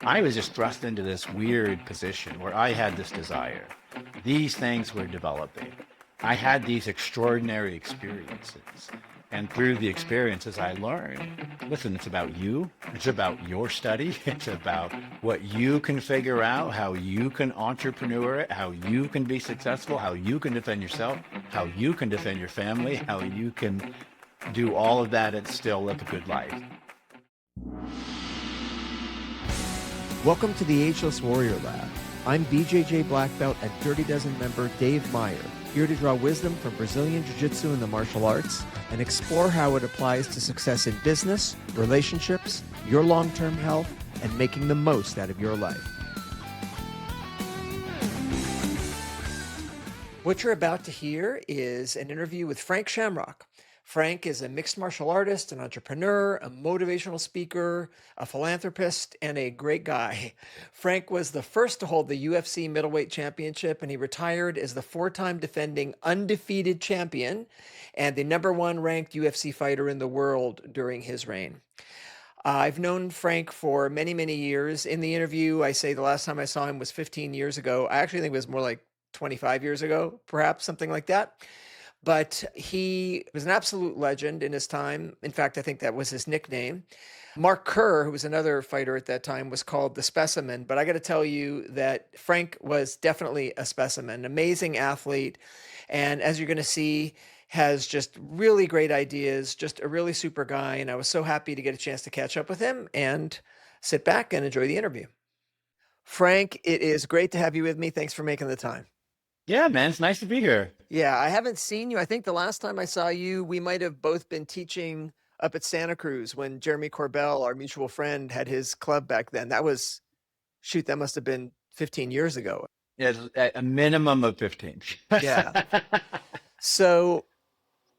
I was just thrust into this weird position where I had this desire. These things were developing. I had these extraordinary experiences. And through the experiences, I learned, listen, it's about you. It's about your study. It's about what you can figure out, how you can entrepreneur it, how you can be successful, how you can defend yourself, how you can defend your family, how you can do all of that and still live a good life. Welcome to the Ageless Warrior Lab. I'm BJJ Black Belt and Dirty Dozen member Dave Meyer, here to draw wisdom from Brazilian Jiu-Jitsu and the martial arts and explore how it applies to success in business, relationships, your long-term health, and making the most out of your life. What you're about to hear is an interview with Frank Shamrock. Frank is a mixed martial artist, an entrepreneur, a motivational speaker, a philanthropist, and a great guy. Frank was the first to hold the UFC middleweight championship, and he retired as the four-time defending undefeated champion and the number one ranked UFC fighter in the world during his reign. I've known Frank for many, many years. In the interview, I say the last time I saw him was 15 years ago. I actually think it was more like 25 years ago, perhaps, something like that. But he was an absolute legend in his time. In fact, I think that was his nickname. Mark Kerr, who was another fighter at that time, was called the Specimen. But I got to tell you that Frank was definitely a specimen, amazing athlete. And as you're going to see, has just really great ideas, just a really super guy. And I was so happy to get a chance to catch up with him and sit back and enjoy the interview. Frank, it is great to have you with me. Thanks for making the time. Yeah, man, it's nice to be here. Yeah, I haven't seen you. I think the last time I saw you, we might have both been teaching up at Santa Cruz when Jeremy Corbell, our mutual friend, had his club back then. That must have been 15 years ago. Yeah, at a minimum of 15. Yeah. So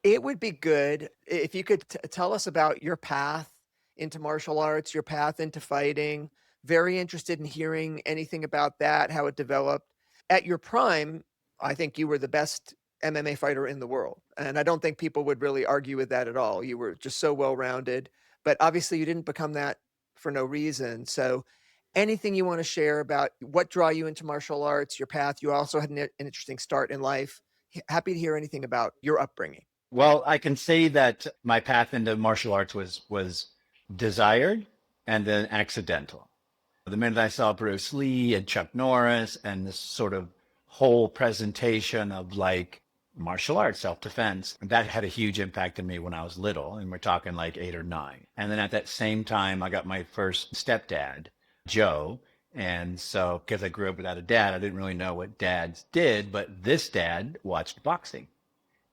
it would be good if you could tell us about your path into martial arts, your path into fighting. Very interested in hearing anything about that, how it developed. At your prime, I think you were the best MMA fighter in the world. And I don't think people would really argue with that at all. You were just so well-rounded, but obviously you didn't become that for no reason. So anything you want to share about what drew you into martial arts, your path? You also had an interesting start in life. Happy to hear anything about your upbringing. Well, I can say that my path into martial arts was desired and then accidental. The minute I saw Bruce Lee and Chuck Norris and this sort of whole presentation of like martial arts, self-defense, that had a huge impact on me when I was little. And we're talking like 8 or 9. And then at that same time, I got my first stepdad, Joe. And so, because I grew up without a dad, I didn't really know what dads did, but this dad watched boxing.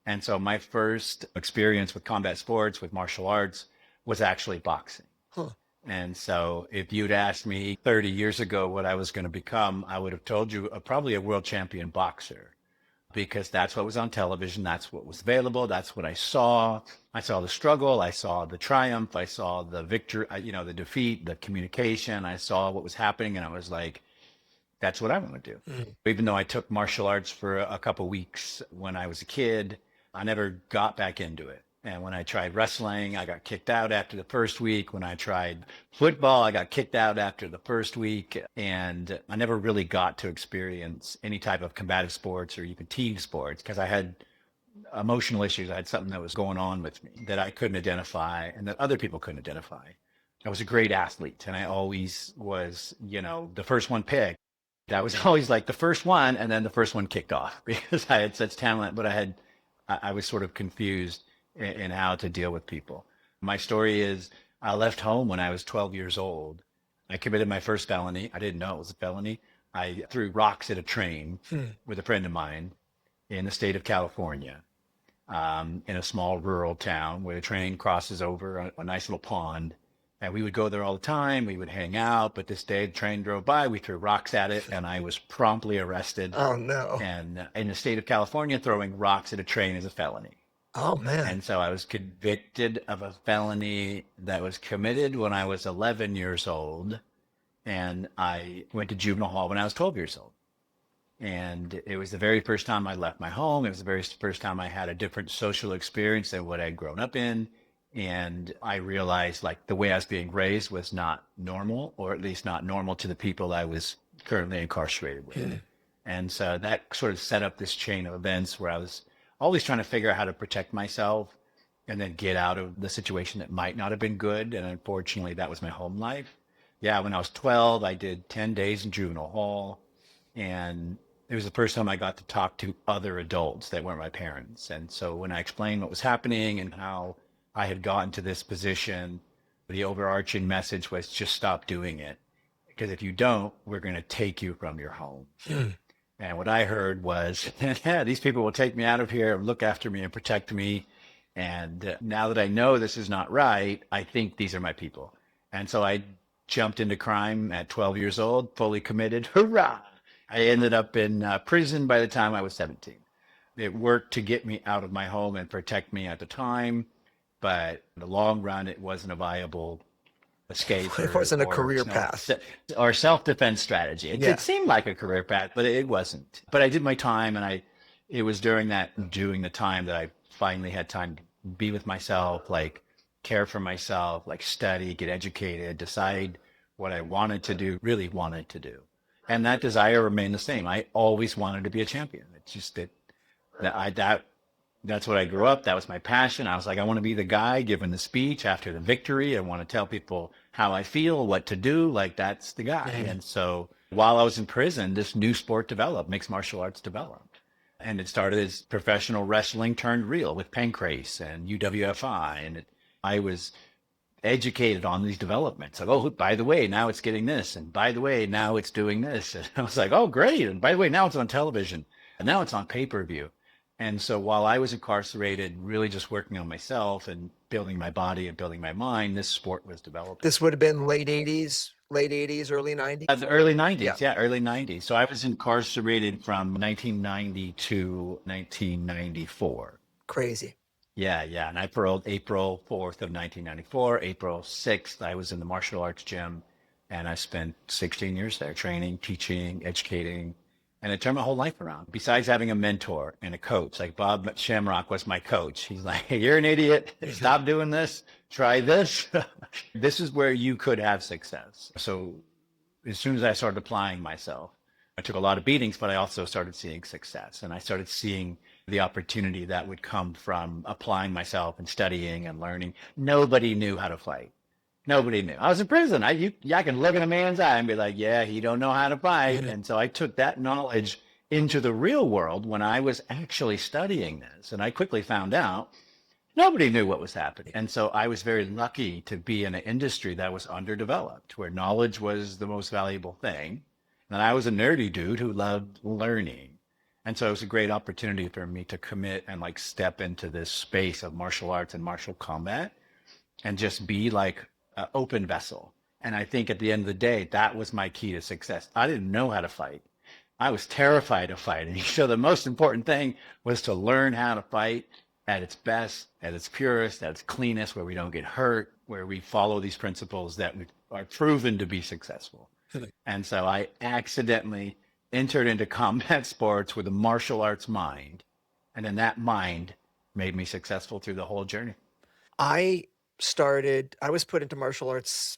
And so my first experience with combat sports, with martial arts, was actually boxing. Huh. And so if you'd asked me 30 years ago what I was going to become, I would have told you probably a world champion boxer, because that's what was on television. That's what was available. That's what I saw. I saw the struggle. I saw the triumph. I saw the victory, the defeat, the communication. I saw what was happening. And I was like, that's what I want to do. Even though I took martial arts for a couple weeks when I was a kid, I never got back into it. And when I tried wrestling, I got kicked out after the first week. When I tried football, I got kicked out after the first week. And I never really got to experience any type of combative sports or even team sports because I had emotional issues. I had something that was going on with me that I couldn't identify and that other people couldn't identify. I was a great athlete and I always was, the first one picked. I was always like the first one, and then the first one kicked off because I had such talent, but I was sort of confused in how to deal with people. My story is I left home when I was 12 years old. I committed my first felony. I didn't know it was a felony. I threw rocks at a train with a friend of mine in the state of California, in a small rural town where the train crosses over a nice little pond. And we would go there all the time. We would hang out. But this day, the train drove by. We threw rocks at it, and I was promptly arrested. Oh, no. And in the state of California, throwing rocks at a train is a felony. Oh, man. And so I was convicted of a felony that was committed when I was 11 years old. And I went to juvenile hall when I was 12 years old. And it was the very first time I left my home. It was the very first time I had a different social experience than what I'd grown up in. And I realized like the way I was being raised was not normal, or at least not normal to the people I was currently incarcerated with. And so that sort of set up this chain of events where I was always trying to figure out how to protect myself and then get out of the situation that might not have been good. And unfortunately, that was my home life. Yeah, when I was 12, I did 10 days in juvenile hall. And it was the first time I got to talk to other adults that weren't my parents. And so when I explained what was happening and how I had gotten to this position, the overarching message was just stop doing it. Because if you don't, we're going to take you from your home. And what I heard was, yeah, these people will take me out of here, look after me and protect me. And now that I know this is not right, I think these are my people. And so I jumped into crime at 12 years old, fully committed. Hurrah! I ended up in prison by the time I was 17. It worked to get me out of my home and protect me at the time. But in the long run, it wasn't a viable escape. It wasn't a career path. Or self-defense strategy. It seemed like a career path, but it wasn't. But I did my time, and it was during doing the time that I finally had time to be with myself, like care for myself, like study, get educated, decide what I wanted to do, really wanted to do. And that desire remained the same. I always wanted to be a champion. It's just that's what I grew up. That was my passion. I was like, I want to be the guy giving the speech after the victory. I want to tell people how I feel, what to do. Like, that's the guy. And so while I was in prison, this new sport developed, mixed martial arts developed. And it started as professional wrestling turned real with Pancrase and UWFI. And I was educated on these developments. Like, oh, by the way, now it's getting this. And by the way, now it's doing this. And I was like, oh, great. And by the way, now it's on television. And now it's on pay-per-view. And so while I was incarcerated, really just working on myself and building my body and building my mind, this sport was developing. This would have been late 80s, early 90s? The early 90s, yeah, early 90s. So I was incarcerated from 1990 to 1994. Crazy. Yeah. And I paroled April 4th of 1994. April 6th, I was in the martial arts gym, and I spent 16 years there training, teaching, educating. And it turned my whole life around. Besides having a mentor and a coach, like Bob Shamrock was my coach. He's like, hey, you're an idiot. Stop doing this. Try this. This is where you could have success. So as soon as I started applying myself, I took a lot of beatings, but I also started seeing success. And I started seeing the opportunity that would come from applying myself and studying and learning. Nobody knew how to fight. Nobody knew. I was in prison. I can look in a man's eye and be like, yeah, he don't know how to fight. And so I took that knowledge into the real world when I was actually studying this. And I quickly found out nobody knew what was happening. And so I was very lucky to be in an industry that was underdeveloped, where knowledge was the most valuable thing. And I was a nerdy dude who loved learning. And so it was a great opportunity for me to commit and like step into this space of martial arts and martial combat and just be like an open vessel. And I think at the end of the day, that was my key to success. I didn't know how to fight. I was terrified of fighting. So the most important thing was to learn how to fight at its best, at its purest, at its cleanest, where we don't get hurt, where we follow these principles that are proven to be successful. And so I accidentally entered into combat sports with a martial arts mind. And then that mind made me successful through the whole journey. I was put into martial arts.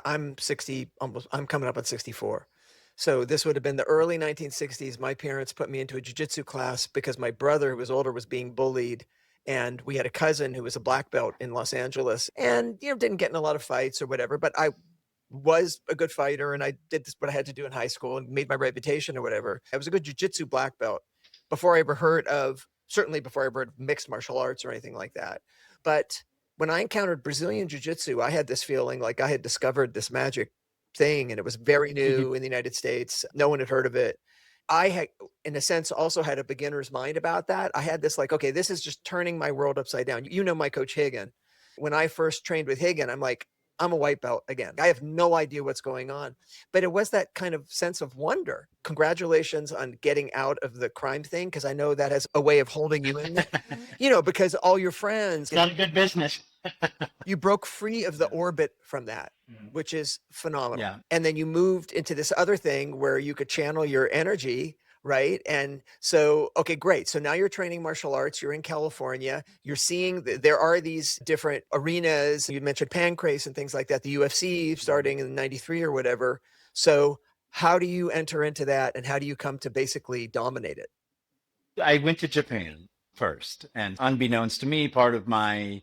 I'm 60, I'm coming up on 64. So this would have been the early 1960s. My parents put me into a jiu-jitsu class because my brother, who was older, was being bullied. And we had a cousin who was a black belt in Los Angeles and, didn't get in a lot of fights or whatever, but I was a good fighter and I did what I had to do in high school and made my reputation or whatever. I was a good jiu-jitsu black belt before I ever heard of mixed martial arts or anything like that. But when I encountered Brazilian jiu-jitsu, I had this feeling like I had discovered this magic thing, and it was very new in the United States. No one had heard of it. I had, in a sense, also had a beginner's mind about that. I had this like, okay, this is just turning my world upside down. My coach Higgin. When I first trained with Higgin, I'm like, I'm a white belt again. I have no idea what's going on. But it was that kind of sense of wonder. Congratulations on getting out of the crime thing, because I know that has a way of holding you in, because all your friends. It's not a good business. You broke free of the orbit from that, which is phenomenal. Yeah. And then you moved into this other thing where you could channel your energy right? And so, okay, great. So now you're training martial arts, you're in California, you're seeing there are these different arenas. You mentioned Pancrase and things like that, the UFC starting in 93 or whatever. So how do you enter into that and how do you come to basically dominate it? I went to Japan first, and unbeknownst to me, part of my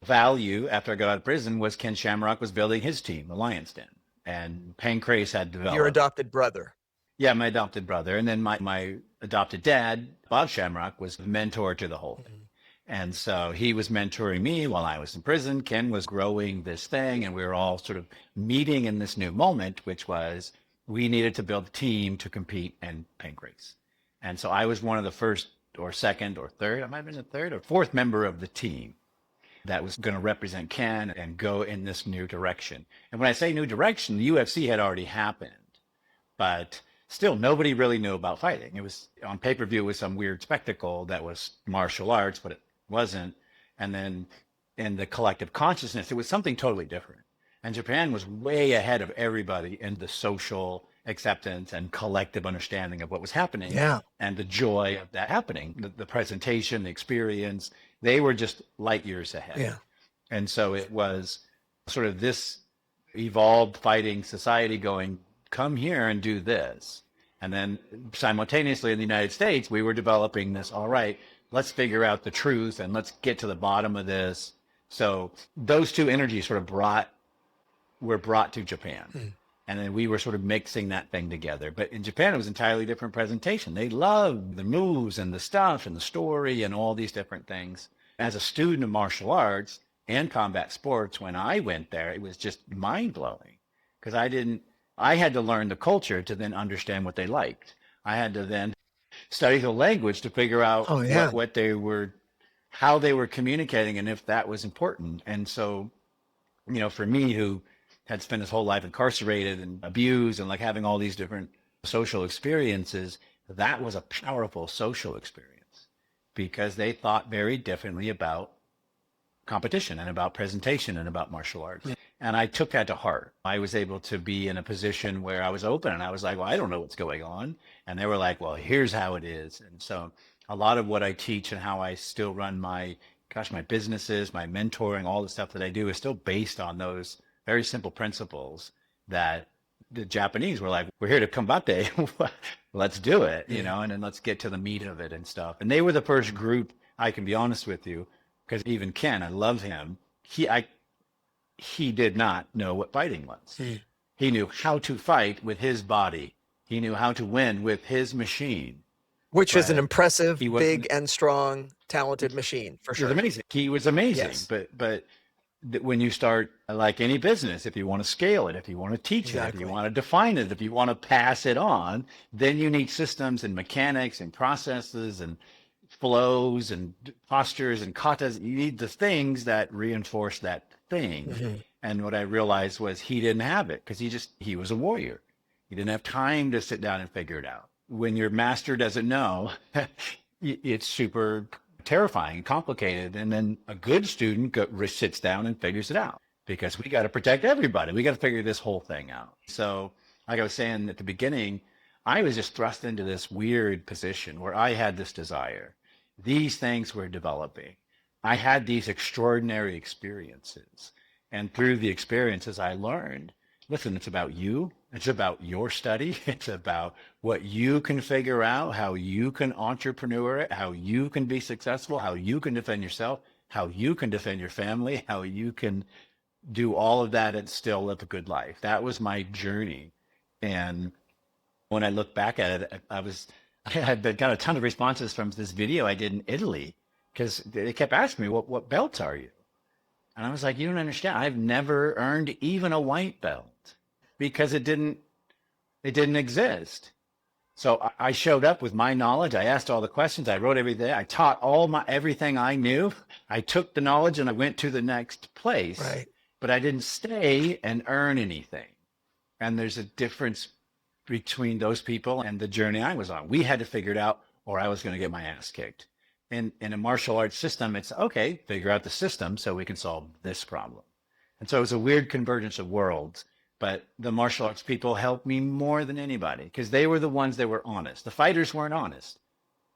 value after I got out of prison was Ken Shamrock was building his team, the Lion's Den, and Pancrase had Your developed. adopted brother. Yeah, my adopted brother. And then my adopted dad, Bob Shamrock, was the mentor to the whole thing. Mhm. And so he was mentoring me while I was in prison. Ken was growing this thing, and we were all sort of meeting in this new moment, which was we needed to build a team to compete in Pancrase. And so I was one of the first or second or third, I might have been the third or fourth member of the team that was going to represent Ken and go in this new direction. And when I say new direction, the UFC had already happened, but still nobody really knew about fighting. It was on pay-per-view with some weird spectacle that was martial arts, but it wasn't. And then in the collective consciousness, it was something totally different. And Japan was way ahead of everybody in the social acceptance and collective understanding of what was happening Yeah. and the joy of that happening, the presentation, the experience. They were just light years ahead. Yeah. And so it was sort of this evolved fighting society going, come here and do this. And then simultaneously in the United States, we were developing this, all right, let's figure out the truth and let's get to the bottom of this. So those two energies sort of were brought to Japan. Mm. And then we were sort of mixing that thing together. But in Japan, it was entirely different presentation. They loved the moves and the stuff and the story and all these different things. As a student of martial arts and combat sports, when I went there, it was just mind blowing because I had to learn the culture to then understand what they liked. I had to then study the language to figure out Oh, yeah. what they were, how they were communicating and if that was important. And so, for me who had spent his whole life incarcerated and abused and like having all these different social experiences, that was a powerful social experience because they thought very differently about competition and about presentation and about martial arts. Yeah. And I took that to heart. I was able to be in a position where I was open and I was like, well, I don't know what's going on. And they were like, well, here's how it is. And so a lot of what I teach and how I still run my businesses, my mentoring, all the stuff that I do is still based on those very simple principles that the Japanese were like, we're here to combate. Let's do it, and then let's get to the meat of it and stuff. And they were the first group, I can be honest with you, because even Ken, I love him. He did not know what fighting was. He knew how to fight with his body. He knew how to win with his machine. Which is an impressive, He big and strong, talented machine for He was sure. amazing. He was amazing. Yes. But when you start, like any business, if you want to scale it, if you want to teach it, if Exactly. you want to define it, if you want to pass it on, then you need systems and mechanics and processes and flows and postures and katas. You need the things that reinforce that thing. Mm-hmm. And what I realized was he didn't have it because he was a warrior. He didn't have time to sit down and figure it out. When your master doesn't know, it's super terrifying and complicated. And then a good student sits down and figures it out because we got to protect everybody. We got to figure this whole thing out. So like I was saying at the beginning, I was just thrust into this weird position where I had this desire. These things were developing. I had these extraordinary experiences. And through the experiences I learned, listen, it's about you. It's about your study. It's about what you can figure out, how you can entrepreneur it, how you can be successful, how you can defend yourself, how you can defend your family, how you can do all of that and still live a good life. That was my journey. And when I look back at it, I had got a ton of responses from this video I did in Italy because they kept asking me, what belts are you? And I was like, you don't understand. I've never earned even a white belt because it didn't exist. So I showed up with my knowledge. I asked all the questions. I wrote everything. I taught everything I knew. I took the knowledge and I went to the next place. Right. But I didn't stay and earn anything. And there's a difference between those people and the journey I was on. We had to figure it out or I was going to get my ass kicked. In a martial arts system, it's okay, figure out the system so we can solve this problem. And so it was a weird convergence of worlds But the martial arts people helped me more than anybody because they were the ones that were honest. The fighters weren't honest.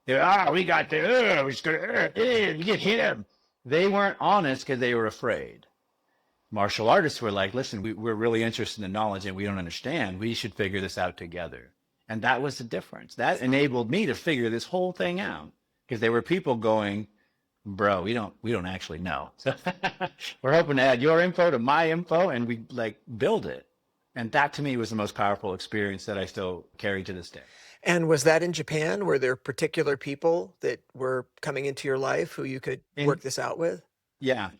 They were, we got the, we're just gonna, you get him. They weren't honest because they were afraid. Martial artists were like, listen, we're really interested in the knowledge and we don't understand. We should figure this out together. And that was the difference. That enabled me to figure this whole thing out because there were people going, bro, we don't actually know. So we're hoping to add your info to my info and we like build it. And that to me was the most powerful experience that I still carry to this day. And was that in Japan? Were there particular people that were coming into your life who you could work this out with? Yeah.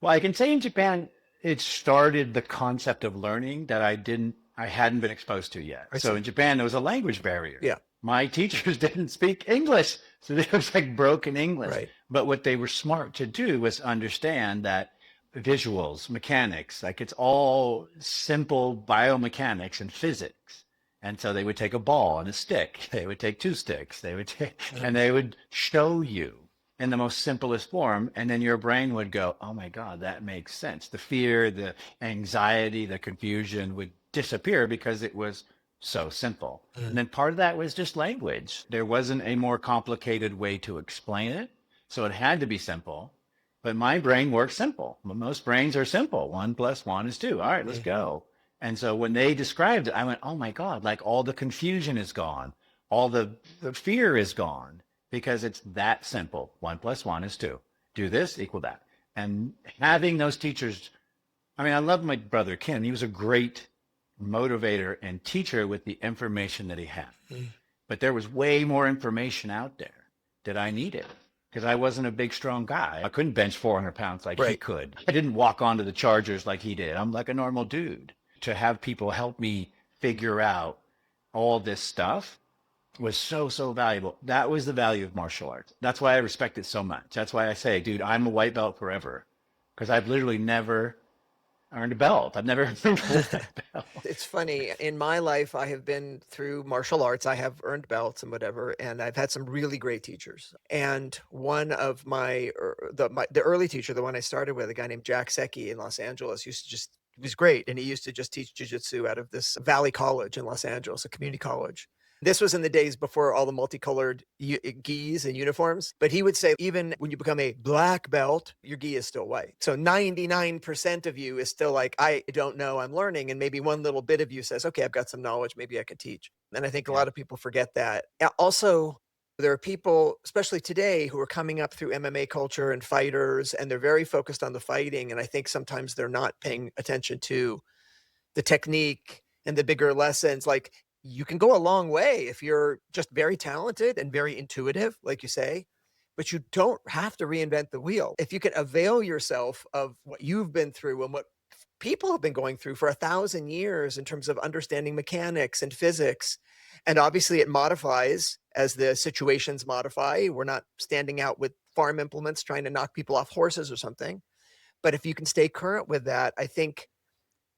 Well, I can say in Japan, it started the concept of learning that I hadn't been exposed to yet. So in Japan, there was a language barrier. Yeah. My teachers didn't speak English. So there was like broken English. Right. But what they were smart to do was understand that visuals, mechanics, like it's all simple biomechanics and physics. And so they would take a ball and a stick. They would take two sticks. And they would show you in the most simplest form. And then your brain would go, oh my God, that makes sense. The fear, the anxiety, the confusion would disappear because it was so simple. And then part of that was just language. There wasn't a more complicated way to explain it. So it had to be simple. But my brain works simple. Most brains are simple. 1 + 1 is 2. All right, let's go. And so when they described it, I went, oh my God, like all the confusion is gone. All the fear is gone because it's that simple. 1 + 1 is 2. Do this, equal that. And having those teachers, I mean, I love my brother, Ken. He was a great motivator and teacher with the information that he had. But there was way more information out there that I needed because I wasn't a big, strong guy. I couldn't bench 400 pounds like he could. I didn't walk onto the chargers like he did. I'm like a normal dude. To have people help me figure out all this stuff was so, so valuable. That was the value of martial arts. That's why I respect it so much. That's why I say, dude, I'm a white belt forever because I've literally never earned a belt. I've never earned a belt. It's funny. In my life, I have been through martial arts. I have earned belts and whatever, and I've had some really great teachers. And one of the early teacher, the one I started with, a guy named Jack Secchi in Los Angeles, he was great. And he used to just teach jiu-jitsu out of this Valley College in Los Angeles, a community college. This was in the days before all the multicolored gis and uniforms. But he would say, even when you become a black belt, your gi is still white. So 99% of you is still like, I don't know, I'm learning. And maybe one little bit of you says, okay, I've got some knowledge, maybe I could teach. And I think a lot of people forget that. Also, there are people, especially today, who are coming up through MMA culture and fighters, and they're very focused on the fighting. And I think sometimes they're not paying attention to the technique and the bigger lessons. Like, you can go a long way if you're just very talented and very intuitive, like you say, but you don't have to reinvent the wheel. If you can avail yourself of what you've been through and what people have been going through for 1,000 years in terms of understanding mechanics and physics, and obviously it modifies as the situations modify. We're not standing out with farm implements trying to knock people off horses or something. But if you can stay current with that, I think,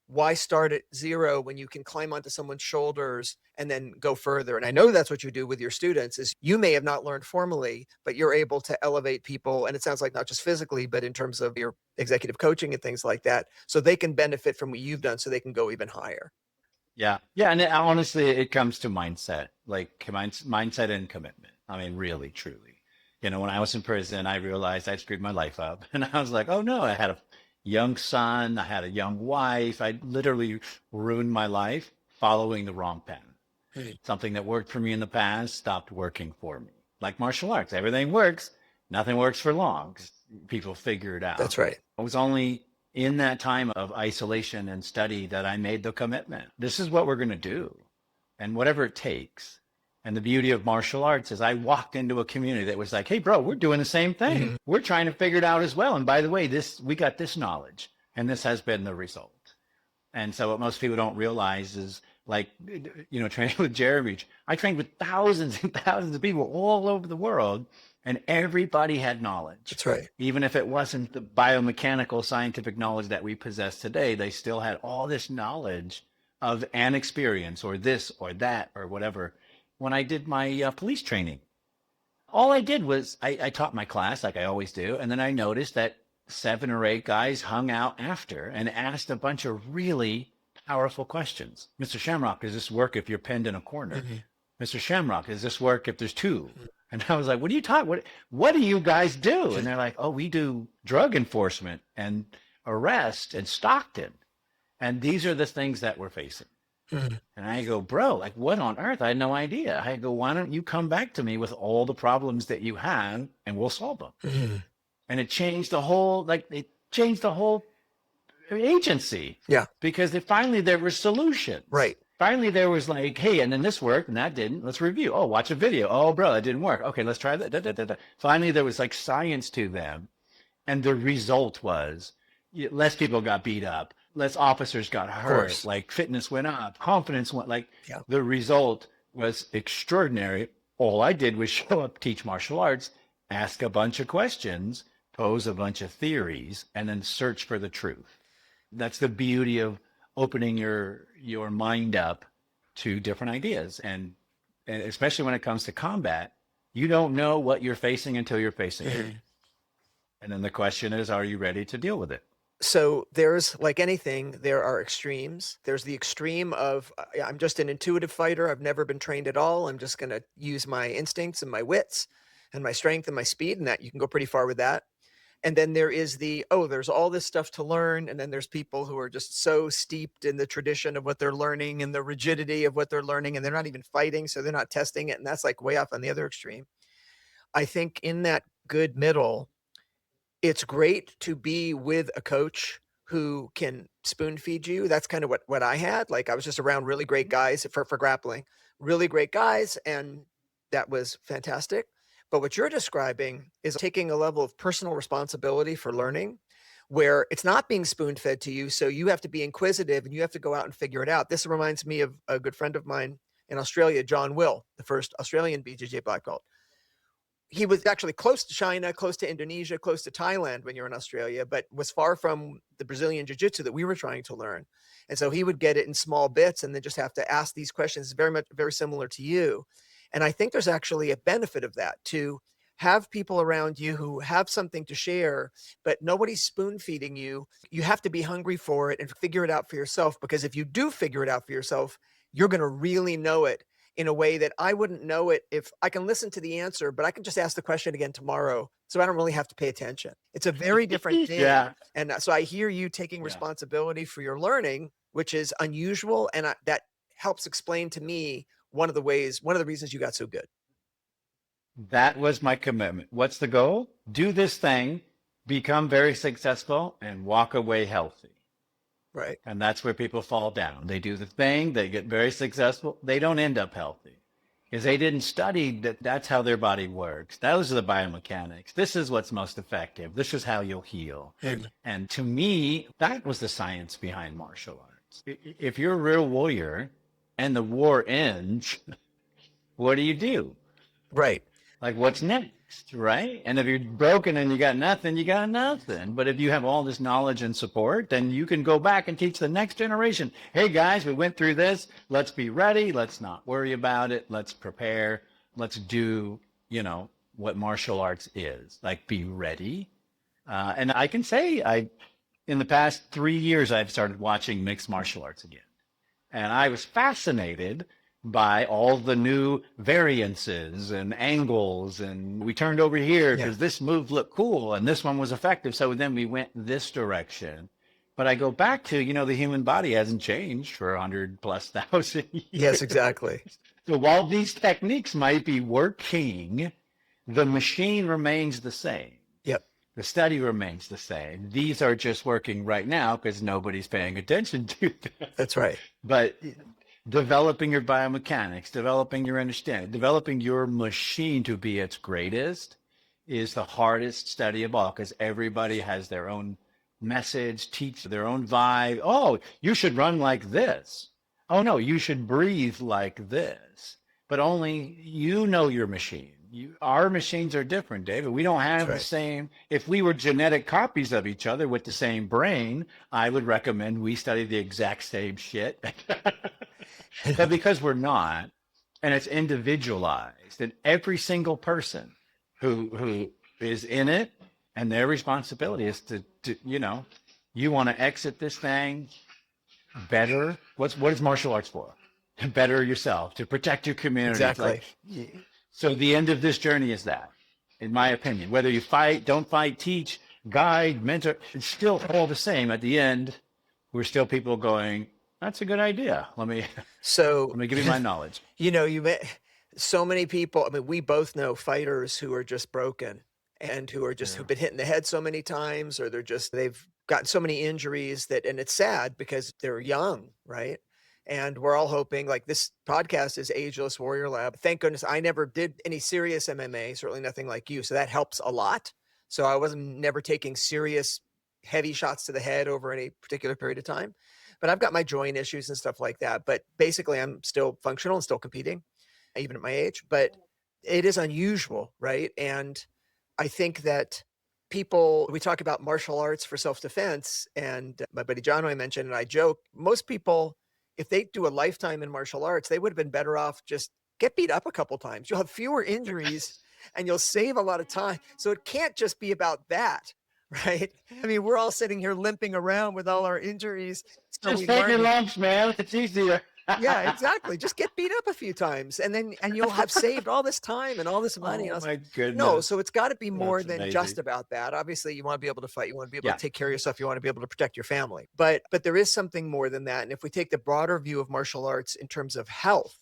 why start at zero when you can climb onto someone's shoulders and then go further? And I know that's what you do with your students. Is you may have not learned formally, but you're able to elevate people. And it sounds like not just physically, but in terms of your executive coaching and things like that, so they can benefit from what you've done, so they can go even higher. Yeah. Yeah. And honestly, it comes to mindset, like mindset and commitment. I mean, really, truly. You know, when I was in prison, I realized I screwed my life up. And I was like, oh no, I had a young son, I had a young wife. I literally ruined my life following the wrong path. Something that worked for me in the past stopped working for me. Like martial arts, everything works. Nothing works for long. People figure it out. That's right. It was only in that time of isolation and study that I made the commitment. This is what we're going to do. And whatever it takes. And the beauty of martial arts is I walked into a community that was like, hey, bro, we're doing the same thing. We're trying to figure it out as well. And by the way, we got this knowledge, and this has been the result. And so what most people don't realize is, like, you know, training with Jeremy, I trained with thousands and thousands of people all over the world, and everybody had knowledge. That's right. Even if it wasn't the biomechanical scientific knowledge that we possess today, they still had all this knowledge of an experience or this or that or whatever. When I did my police training, all I did was I taught my class like I always do. And then I noticed that 7 or 8 guys hung out after and asked a bunch of really powerful questions. Mr. Shamrock, does this work if you're pinned in a corner? Mr. Shamrock, does this work if there's two? And I was like, what are you talking? What do you guys do? And they're like, oh, we do drug enforcement and arrest and Stockton. And these are the things that we're facing. And I go, bro, like what on earth? I had no idea. I go, why don't you come back to me with all the problems that you have and we'll solve them. And it changed the whole, agency. Yeah. Because finally there were solutions. Right. Finally there was like, hey, and then this worked and that didn't. Let's review. Oh, watch a video. Oh, bro, that didn't work. Okay, let's try that. Da, da, da, da. Finally there was like science to them. And the result was less people got beat up. Less officers got hurt. Like fitness went up. Confidence went the result was extraordinary. All I did was show up, teach martial arts, ask a bunch of questions, pose a bunch of theories, and then search for the truth. That's the beauty of opening your mind up to different ideas. And especially when it comes to combat, you don't know what you're facing until you're facing it. And then the question is, are you ready to deal with it? So there's, like anything, there are extremes. There's the extreme of, I'm just an intuitive fighter. I've never been trained at all. I'm just going to use my instincts and my wits and my strength and my speed, and that you can go pretty far with that. And then there is there's all this stuff to learn. And then there's people who are just so steeped in the tradition of what they're learning and the rigidity of what they're learning, and they're not even fighting, so they're not testing it. And that's like way off on the other extreme. I think in that good middle, it's great to be with a coach who can spoon feed you. That's kind of what I had. Like I was just around really great guys for grappling, really great guys. And that was fantastic. But what you're describing is taking a level of personal responsibility for learning where it's not being spoon fed to you. So you have to be inquisitive and you have to go out and figure it out. This reminds me of a good friend of mine in Australia, John Will, the first Australian BJJ black belt. He was actually close to China, close to Indonesia, close to Thailand when you're in Australia, but was far from the Brazilian Jiu-Jitsu that we were trying to learn. And so he would get it in small bits and then just have to ask these questions. Very similar to you. And I think there's actually a benefit of that, to have people around you who have something to share, but nobody's spoon feeding you. You have to be hungry for it and figure it out for yourself, because if you do figure it out for yourself, you're going to really know it in a way that I wouldn't know it if I can listen to the answer, but I can just ask the question again tomorrow. So I don't really have to pay attention. It's a very different thing. Yeah. And so I hear you taking responsibility for your learning, which is unusual. And that helps explain to me one of the reasons you got so good. That was my commitment. What's the goal? Do this thing, become very successful, and walk away healthy. Right. And that's where people fall down. They do the thing, they get very successful, they don't end up healthy because they didn't study that's how their body works. Those are the biomechanics. This is what's most effective. This is how you'll heal. And to me, that was the science behind martial arts. If you're a real warrior and the war ends, what do? Right. Like, what's next, right? And if you're broken and you got nothing, you got nothing. But if you have all this knowledge and support, then you can go back and teach the next generation. Hey, guys, we went through this. Let's be ready. Let's not worry about it. Let's prepare. Let's do, what martial arts is. Like, be ready. And I can say in the past 3 years, I've started watching mixed martial arts again. And I was fascinated by all the new variances and angles, and we turned over here because this move looked cool and this one was effective, so then we went this direction. But I go back to, the human body hasn't changed for 100,000+ years. Yes, exactly. So while these techniques might be working, the machine remains the same. Yep. The study remains the same. These are just working right now because nobody's paying attention to them. That's right. But developing your biomechanics, developing your understanding, developing your machine to be its greatest is the hardest study of all, because everybody has their own message, teach their own vibe. Oh, you should run like this. Oh, no, you should breathe like this. But only you know your machine. Our machines are different, David. We don't have the same. If we were genetic copies of each other with the same brain, I would recommend we study the exact same shit. But because we're not, and it's individualized, and every single person who is in it, and their responsibility is to you want to exit this thing, better. What is martial arts for? To better yourself, to protect your community. It's like, Exactly. so the end of this journey is that, in my opinion. Whether you fight, don't fight, teach, guide, mentor, it's still all the same. At the end, we're still people going, that's a good idea. Let me So, let me give you my knowledge. you met so many people. I mean, we both know fighters who are just broken and who are just Yeah. who've been hit in the head so many times, or they've gotten so many injuries that, and it's sad because they're young, right? And we're all hoping, like, this podcast is Ageless Warrior Lab. Thank goodness I never did any serious MMA, certainly nothing like you. So that helps a lot. So I wasn't never taking serious heavy shots to the head over any particular period of time. But I've got my joint issues and stuff like that. But basically, I'm still functional and still competing, even at my age. But it is unusual, right? And I think that people, we talk about martial arts for self-defense, and my buddy John, who I mentioned, and I joke, most people, if they do a lifetime in martial arts, they would have been better off just get beat up a couple times. You'll have fewer injuries and you'll save a lot of time. So it can't just be about that, right? I mean, we're all sitting here limping around with all our injuries. So Just we take your learn, lumps, man. It's easier. yeah, exactly. Just get beat up a few times and you'll have saved all this time and all this money. And Oh I was my like, no, so goodness. it's got to be more That's than amazing. just about that. Obviously, you want to be able to fight, you want to be able Yeah. to take care of yourself, you want to be able to protect your family. But there is something more than that. And if we take the broader view of martial arts in terms of health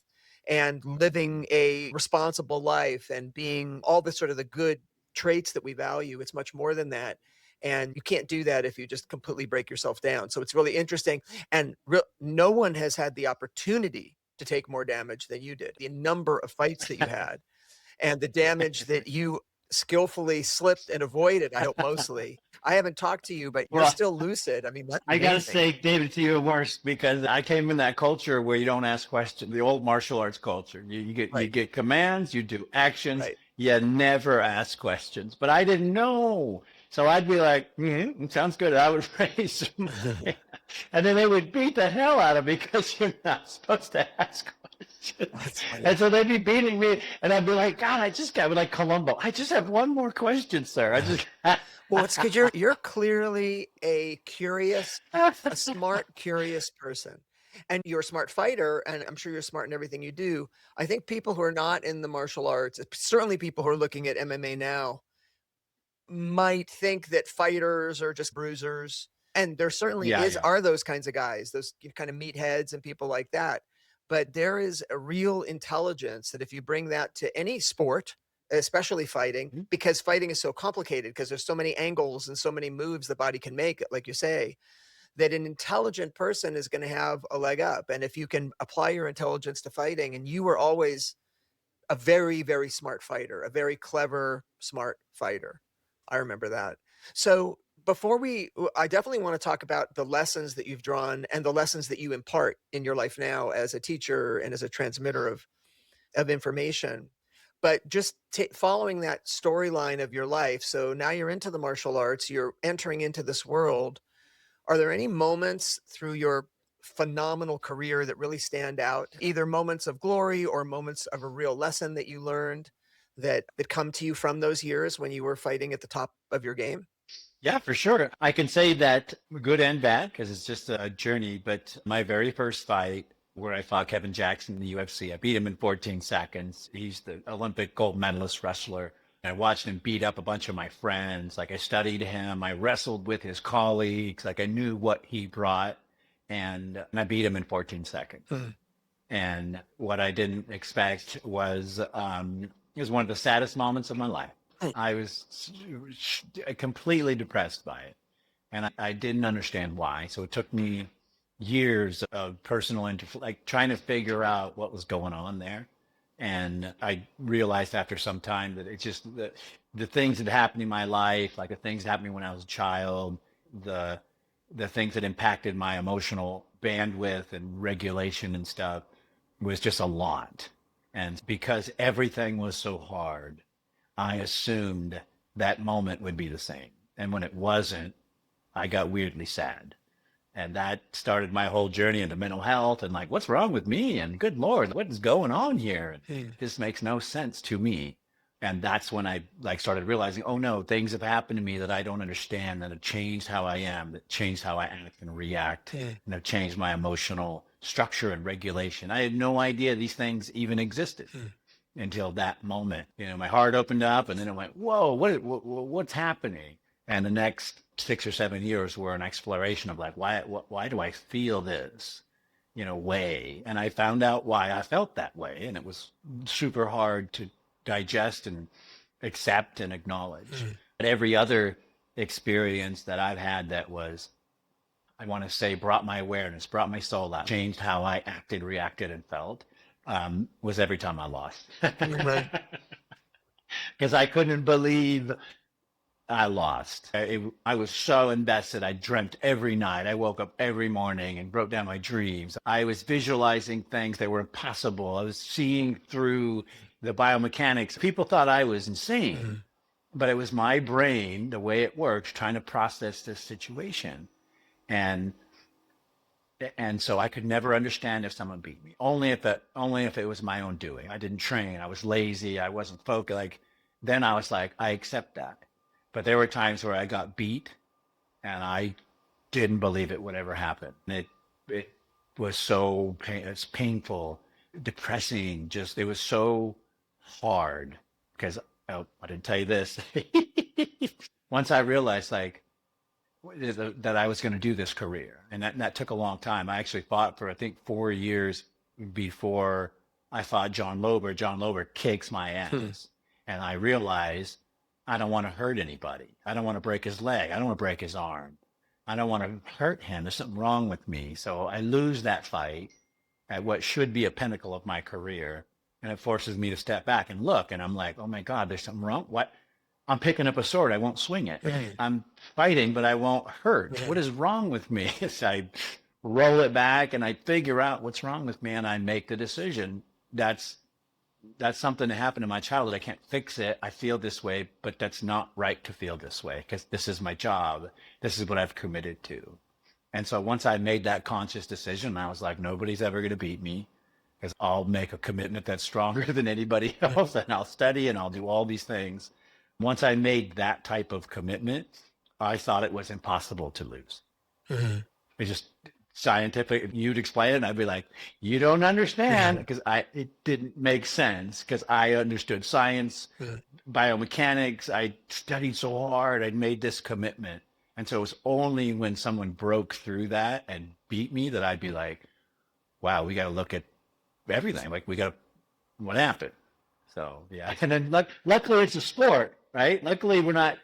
and living a responsible life and being all the sort of the good traits that we value, it's much more than that. And you can't do that if you just completely break yourself down. So it's really interesting. And no one has had the opportunity to take more damage than you did. The number of fights that you had and the damage that you skillfully slipped and avoided, I hope mostly. I haven't talked to you, but you're Well, still lucid. I mean, that's I gotta amazing. say, David, to you worse because I came in that culture where you don't ask questions. The old martial arts culture. You Right, get commands, you do actions, right. you never ask questions. But I didn't know, so I'd be like, sounds good. I would raise some money. And then they would beat the hell out of me because you're not supposed to ask questions. That's funny. And so they'd be beating me, and I'd be like, God, I just got like Columbo. I just have one more question, sir. I just. Well, it's because you're clearly a curious, a smart, curious person. And you're a smart fighter, and I'm sure you're smart in everything you do. I think people who are not in the martial arts, certainly people who are looking at MMA now, might think that fighters are just bruisers. And there certainly Yeah, is yeah. are those kinds of guys, those kind of meatheads and people like that. But there is a real intelligence that if you bring that to any sport, especially fighting, Mhm. because fighting is so complicated because there's so many angles and so many moves the body can make, like you say, that an intelligent person is going to have a leg up. And if you can apply your intelligence to fighting, and you were always a very, very smart fighter, a very clever, smart fighter. I remember that. So I definitely want to talk about the lessons that you've drawn and the lessons that you impart in your life now as a teacher and as a transmitter of information. But just following that storyline of your life. So now you're into the martial arts, you're entering into this world. Are there any moments through your phenomenal career that really stand out? Either moments of glory or moments of a real lesson that you learned that come to you from those years when you were fighting at the top of your game? Yeah, for sure. I can say that good and bad because it's just a journey. But my very first fight where I fought Kevin Jackson in the UFC, I beat him in 14 seconds. He's the Olympic gold medalist wrestler. I watched him beat up a bunch of my friends. Like I studied him. I wrestled with his colleagues. Like I knew what he brought. And I beat him in 14 seconds. Hmm. And what I didn't expect was it was one of the saddest moments of my life. I was completely depressed by it, and I didn't understand why. So it took me years of personal like trying to figure out what was going on there. And I realized after some time that it's just the things that happened in my life, like the things that happened when I was a child, the the things that impacted my emotional bandwidth and regulation and stuff was just a lot. And because everything was so hard, I assumed that moment would be the same. And when it wasn't, I got weirdly sad. And that started my whole journey into mental health and like, what's wrong with me? And good Lord, what is going on here? And Hmm. this makes no sense to me. And that's when I like started realizing, oh no, things have happened to me that I don't understand, that have changed how I am, that changed how I act and react, and have changed my emotional structure and regulation. I had no idea these things even existed until that moment. You know, my heart opened up, and then it went, whoa, what's happening? And the next 6 or 7 years were an exploration of like, why do I feel this, you know, way? And I found out why I felt that way, and it was super hard to digest and accept and acknowledge. But every other experience that I've had that was, I want to say, brought my awareness, brought my soul out, changed how I acted, reacted, and felt, was every time I lost. Right. Because I couldn't believe I lost. I was so invested. I dreamt every night. I woke up every morning and wrote down my dreams. I was visualizing things that were impossible. I was seeing through the biomechanics. People thought I was insane, but it was my brain, the way it works, trying to process this situation. And so I could never understand if someone beat me. Only if it was my own doing. I didn't train. I was lazy. I wasn't focused. Like, then I was like, I accept that. But there were times where I got beat and I didn't believe it would ever happen. It was so it's painful, depressing. Just, it was so hard because, oh, I didn't tell you this. Once I realized like that I was going to do this career, and that took a long time. I actually fought for, I think, 4 years before I fought John Lober. John Lober kicks my ass. And I realized I don't want to hurt anybody. I don't want to break his leg. I don't want to break his arm. I don't want to hurt him. There's something wrong with me. So I lose that fight at what should be a pinnacle of my career. And it forces me to step back and look. And I'm like, oh my God, there's something wrong. What? I'm picking up a sword. I won't swing it. Right. I'm fighting, but I won't hurt. What is wrong with me? So I roll it back and I figure out what's wrong with me, and I make the decision. That's something that happened in my childhood. I can't fix it. I feel this way, but that's not right to feel this way because this is my job. This is what I've committed to. And so once I made that conscious decision, I was like, nobody's ever going to beat me because I'll make a commitment that's stronger than anybody else, and I'll study and I'll do all these things. Once I made that type of commitment, I thought it was impossible to lose. It just scientific. You'd explain it, and I'd be like, "You don't understand," because it didn't make sense. Because I understood science, biomechanics. I studied so hard. I'd made this commitment, and so it was only when someone broke through that and beat me that I'd be like, "Wow, we got to look at everything. Like, we got to, what happened?" So yeah, and then luckily it's a sport, right? Luckily we're not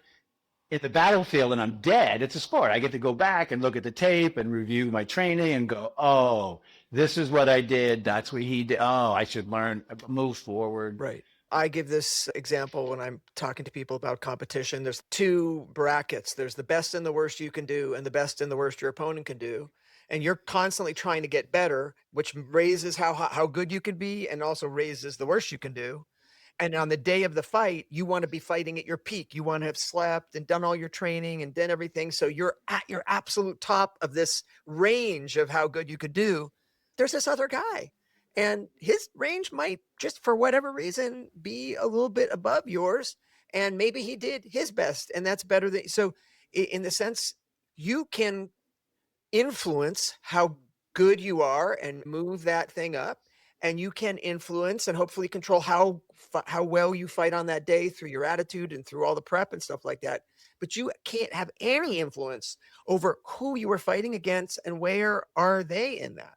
in the battlefield and I'm dead. It's a sport. I get to go back and look at the tape and review my training and go, oh, this is what I did. That's what he did. Oh, I should learn, move forward. Right. I give this example when I'm talking to people about competition. There's two brackets. There's the best and the worst you can do, and the best and the worst your opponent can do. And you're constantly trying to get better, which raises how good you can be and also raises the worst you can do. And on the day of the fight, you want to be fighting at your peak. You want to have slept and done all your training and done everything. So you're at your absolute top of this range of how good you could do. There's this other guy, and his range might, just for whatever reason, be a little bit above yours. And maybe he did his best, and that's better than. So in the sense, you can influence how good you are and move that thing up. And you can influence and hopefully control how well you fight on that day through your attitude and through all the prep and stuff like that. But you can't have any influence over who you are fighting against and where are they in that.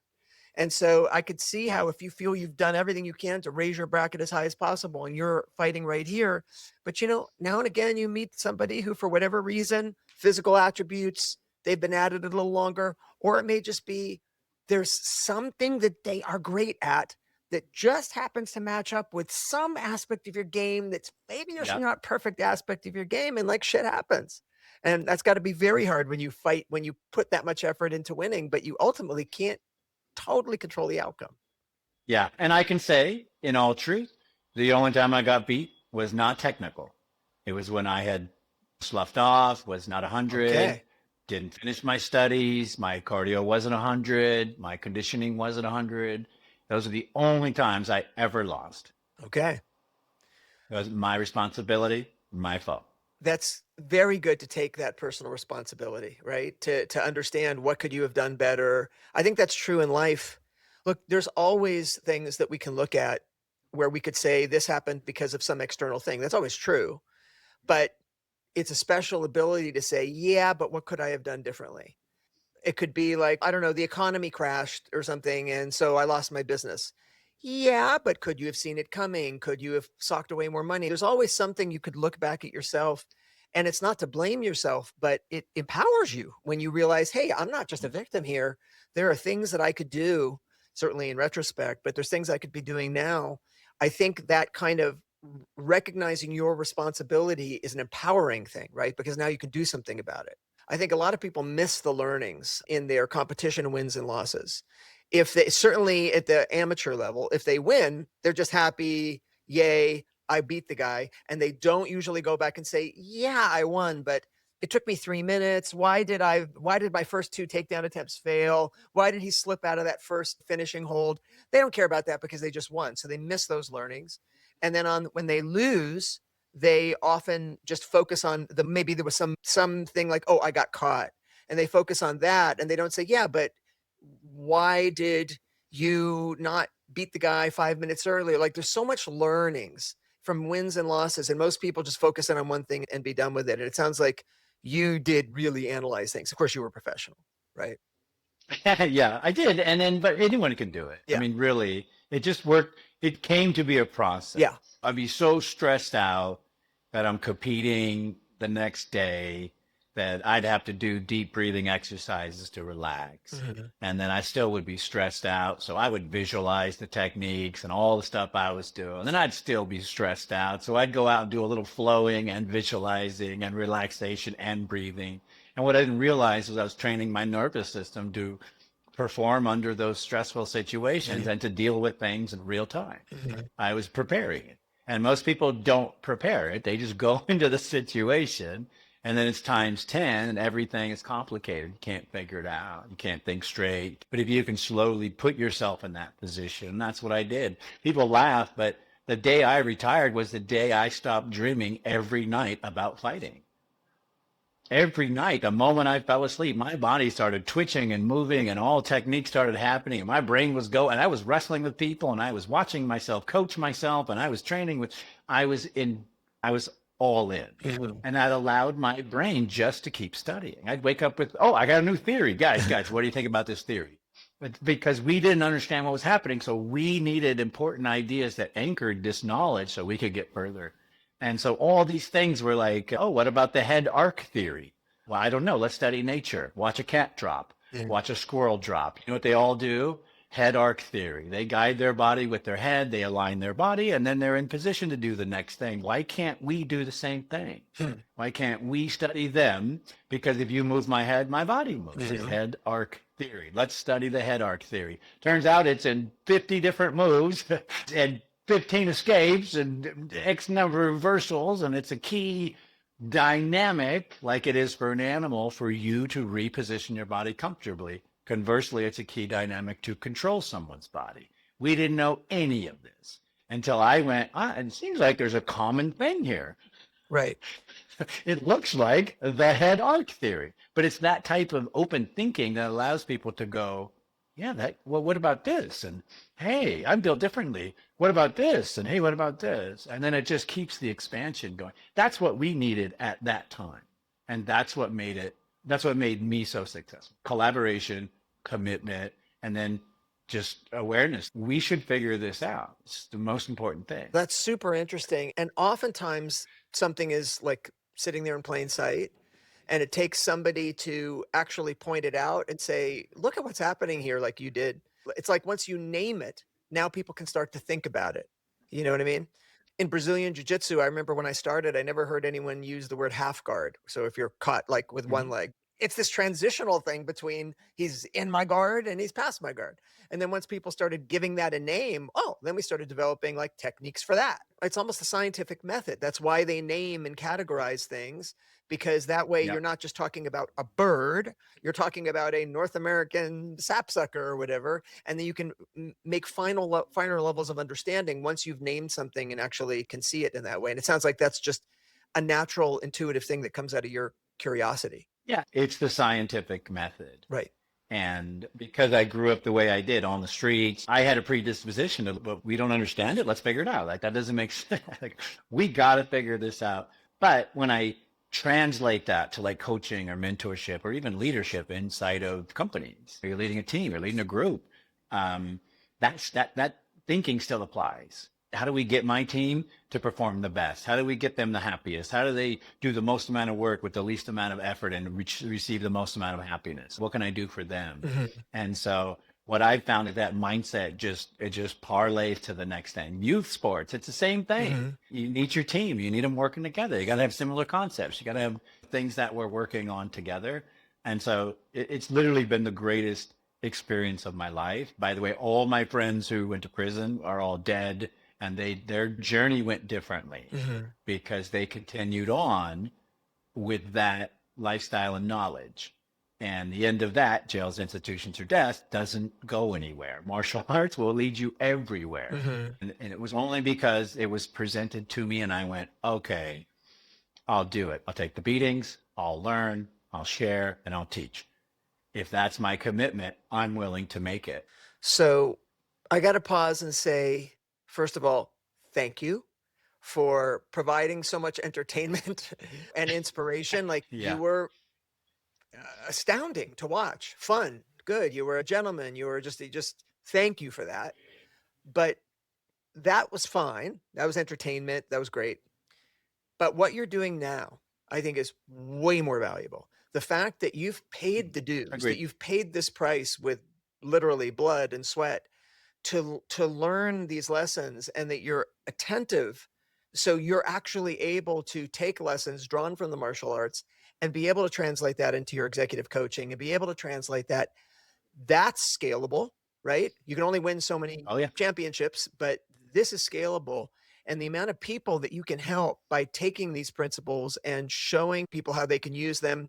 And so I could see how, if you feel you've done everything you can to raise your bracket as high as possible and you're fighting right here, but now and again you meet somebody who, for whatever reason, physical attributes, they've been at it a little longer, or it may just be there's something that they are great at that just happens to match up with some aspect of your game that's maybe there's not perfect aspect of your game, and like shit happens. And that's got to be very hard when you fight, when you put that much effort into winning, but you ultimately can't totally control the outcome. Yeah. And I can say, in all truth, the only time I got beat was not technical. It was when I had sloughed off, was not 100. Okay. Didn't finish my studies. My cardio wasn't 100. My conditioning wasn't 100. Those are the only times I ever lost. Okay. It was my responsibility, my fault. That's very good to take that personal responsibility, right? To understand what could you have done better. I think that's true in life. Look, there's always things that we can look at where we could say this happened because of some external thing. That's always true. But it's a special ability to say, yeah, but what could I have done differently? It could be like, I don't know, the economy crashed or something, and so I lost my business. Yeah, but could you have seen it coming? Could you have socked away more money? There's always something you could look back at yourself, and it's not to blame yourself, but it empowers you when you realize, hey, I'm not just a victim here. There are things that I could do, certainly in retrospect, but there's things I could be doing now. I think that kind of recognizing your responsibility is an empowering thing, right? Because now you can do something about it. I think a lot of people miss the learnings in their competition wins and losses. If they certainly at the amateur level, if they win, they're just happy, yay, I beat the guy. And they don't usually go back and say, yeah, I won, but it took me 3 minutes. Why did my first two takedown attempts fail? Why did he slip out of that first finishing hold? They don't care about that because they just won. So they miss those learnings. And then on when they lose, they often just focus on maybe there was something like, oh, I got caught. And they focus on that and they don't say, yeah, but why did you not beat the guy 5 minutes earlier? Like there's so much learnings from wins and losses, and most people just focus in on one thing and be done with it. And it sounds like you did really analyze things. Of course, you were professional, right? Yeah, I did. And then, but anyone can do it. I Yeah. mean, really, it just worked. It came to be a process. Yeah. I'd be so stressed out that I'm competing the next day that I'd have to do deep breathing exercises to relax. Mhm. And then I still would be stressed out. So I would visualize the techniques and all the stuff I was doing. And then I'd still be stressed out. So I'd go out and do a little flowing and visualizing and relaxation and breathing. And what I didn't realize was I was training my nervous system to perform under those stressful situations Mhm. and to deal with things in real time. Mhm. I was preparing it. And most people don't prepare it. They just go into the situation and then it's times 10 and everything is complicated. You can't figure it out. You can't think straight. But if you can slowly put yourself in that position, that's what I did. People laugh, but the day I retired was the day I stopped dreaming every night about fighting. Every night, the moment I fell asleep, my body started twitching and moving and all techniques started happening and my brain was going and I was wrestling with people and I was watching myself coach myself and I was training with, I was in, I was all in. Mhm. And that allowed my brain just to keep studying. I'd wake up with, oh, I got a new theory. Guys, what do you think about this theory? But because we didn't understand what was happening, so we needed important ideas that anchored this knowledge so we could get further. And so all these things were like, oh, what about the head arc theory? Well, I don't know. Let's study nature. Watch a cat drop. Mhm. Watch a squirrel drop. You know what they all do? Head arc theory. They guide their body with their head, they align their body, and then they're in position to do the next thing. Why can't we do the same thing? Hmm. Why can't we study them? Because if you move my head, my body moves. It's Mhm. head arc theory. Let's study the head arc theory. Turns out it's in 50 different moves and 15 escapes and X number of reversals, and it's a key dynamic, like it is for an animal, for you to reposition your body comfortably. Conversely, it's a key dynamic to control someone's body. We didn't know any of this until I went, it seems like there's a common thing here. Right. It looks like the head arc theory, but it's that type of open thinking that allows people to go, yeah, well, what about this? And hey, I'm built differently. What about this? And hey, what about this? And then it just keeps the expansion going. That's what we needed at that time. And that's what made me so successful. Collaboration, commitment, and then just awareness. We should figure this out. It's the most important thing. That's super interesting. And oftentimes something is like sitting there in plain sight, and it takes somebody to actually point it out and say, look at what's happening here, like you did. It's like once you name it, now people can start to think about it. You know what I mean? In Brazilian Jiu-Jitsu, I remember when I started, I never heard anyone use the word half guard. So if you're caught like with one Mhm. leg, it's this transitional thing between he's in my guard and he's past my guard. And then once people started giving that a name, oh, then we started developing like techniques for that. It's almost a scientific method. That's why they name and categorize things, because that way you're Yep. not just talking about a bird, you're talking about a North American sapsucker or whatever, and then you can make finer levels of understanding once you've named something and actually can see it in that way. And it sounds like that's just a natural, intuitive thing that comes out of your curiosity. Yeah, it's the scientific method. Right. And because I grew up the way I did on the streets, I had a predisposition to, but we don't understand it. Let's figure it out. Like, that doesn't make sense. Like, we got to figure this out. But when I translate that to like coaching or mentorship or even leadership inside of companies, you're leading a team, you're leading a group, that thinking still applies. How do we get my team to perform the best? How do we get them the happiest? How do they do the most amount of work with the least amount of effort and receive the most amount of happiness? What can I do for them? And so what I found is that mindset just parlays to the next thing. Youth sports, it's the same thing. You need your team. You need them working together. You got to have similar concepts. You got to have things that we're working on together. And so it's literally been the greatest experience of my life. By the way, all my friends who went to prison are all dead, and their journey went differently because they continued on with that lifestyle and knowledge. And the end of that, jails, institutions, or death, doesn't go anywhere. Martial arts will lead you everywhere. And it was only because it was presented to me and I went, okay, I'll do it. I'll take the beatings, I'll learn, I'll share, and I'll teach. If that's my commitment, I'm willing to make it. So I got to pause and say, first of all, thank you for providing so much entertainment and inspiration. Like Yeah. you were astounding to watch, fun, good. You were a gentleman. You were just thank you for that. But that was fine. That was entertainment. That was great. But what you're doing now, I think, is way more valuable. The fact that you've paid the dues, Agreed. that you've paid this price with literally blood and sweat to learn these lessons, and that you're attentive. So you're actually able to take lessons drawn from the martial arts and be able to translate that into your executive coaching and be able to translate that. That's scalable, right? You can only win so many Oh, yeah. championships, but this is scalable. And the amount of people that you can help by taking these principles and showing people how they can use them,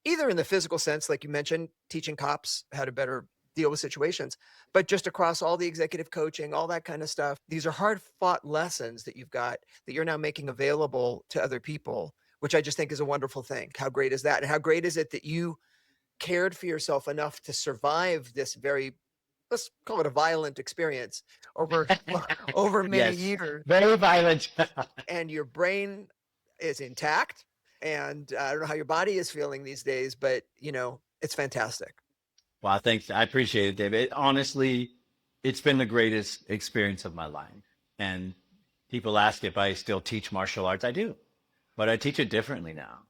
either in the physical sense, like you mentioned, teaching cops how to better deal with situations, but just across all the executive coaching, all that kind of stuff. These are hard fought lessons that you've got that you're now making available to other people, which I just think is a wonderful thing. How great is that? And how great is it that you cared for yourself enough to survive this very, let's call it a violent experience over many Yes. years, Very violent. and your brain is intact. And I don't know how your body is feeling these days, but it's fantastic. Well, thanks. I appreciate it, David. Honestly, it's been the greatest experience of my life. And people ask if I still teach martial arts. I do, but I teach it differently now.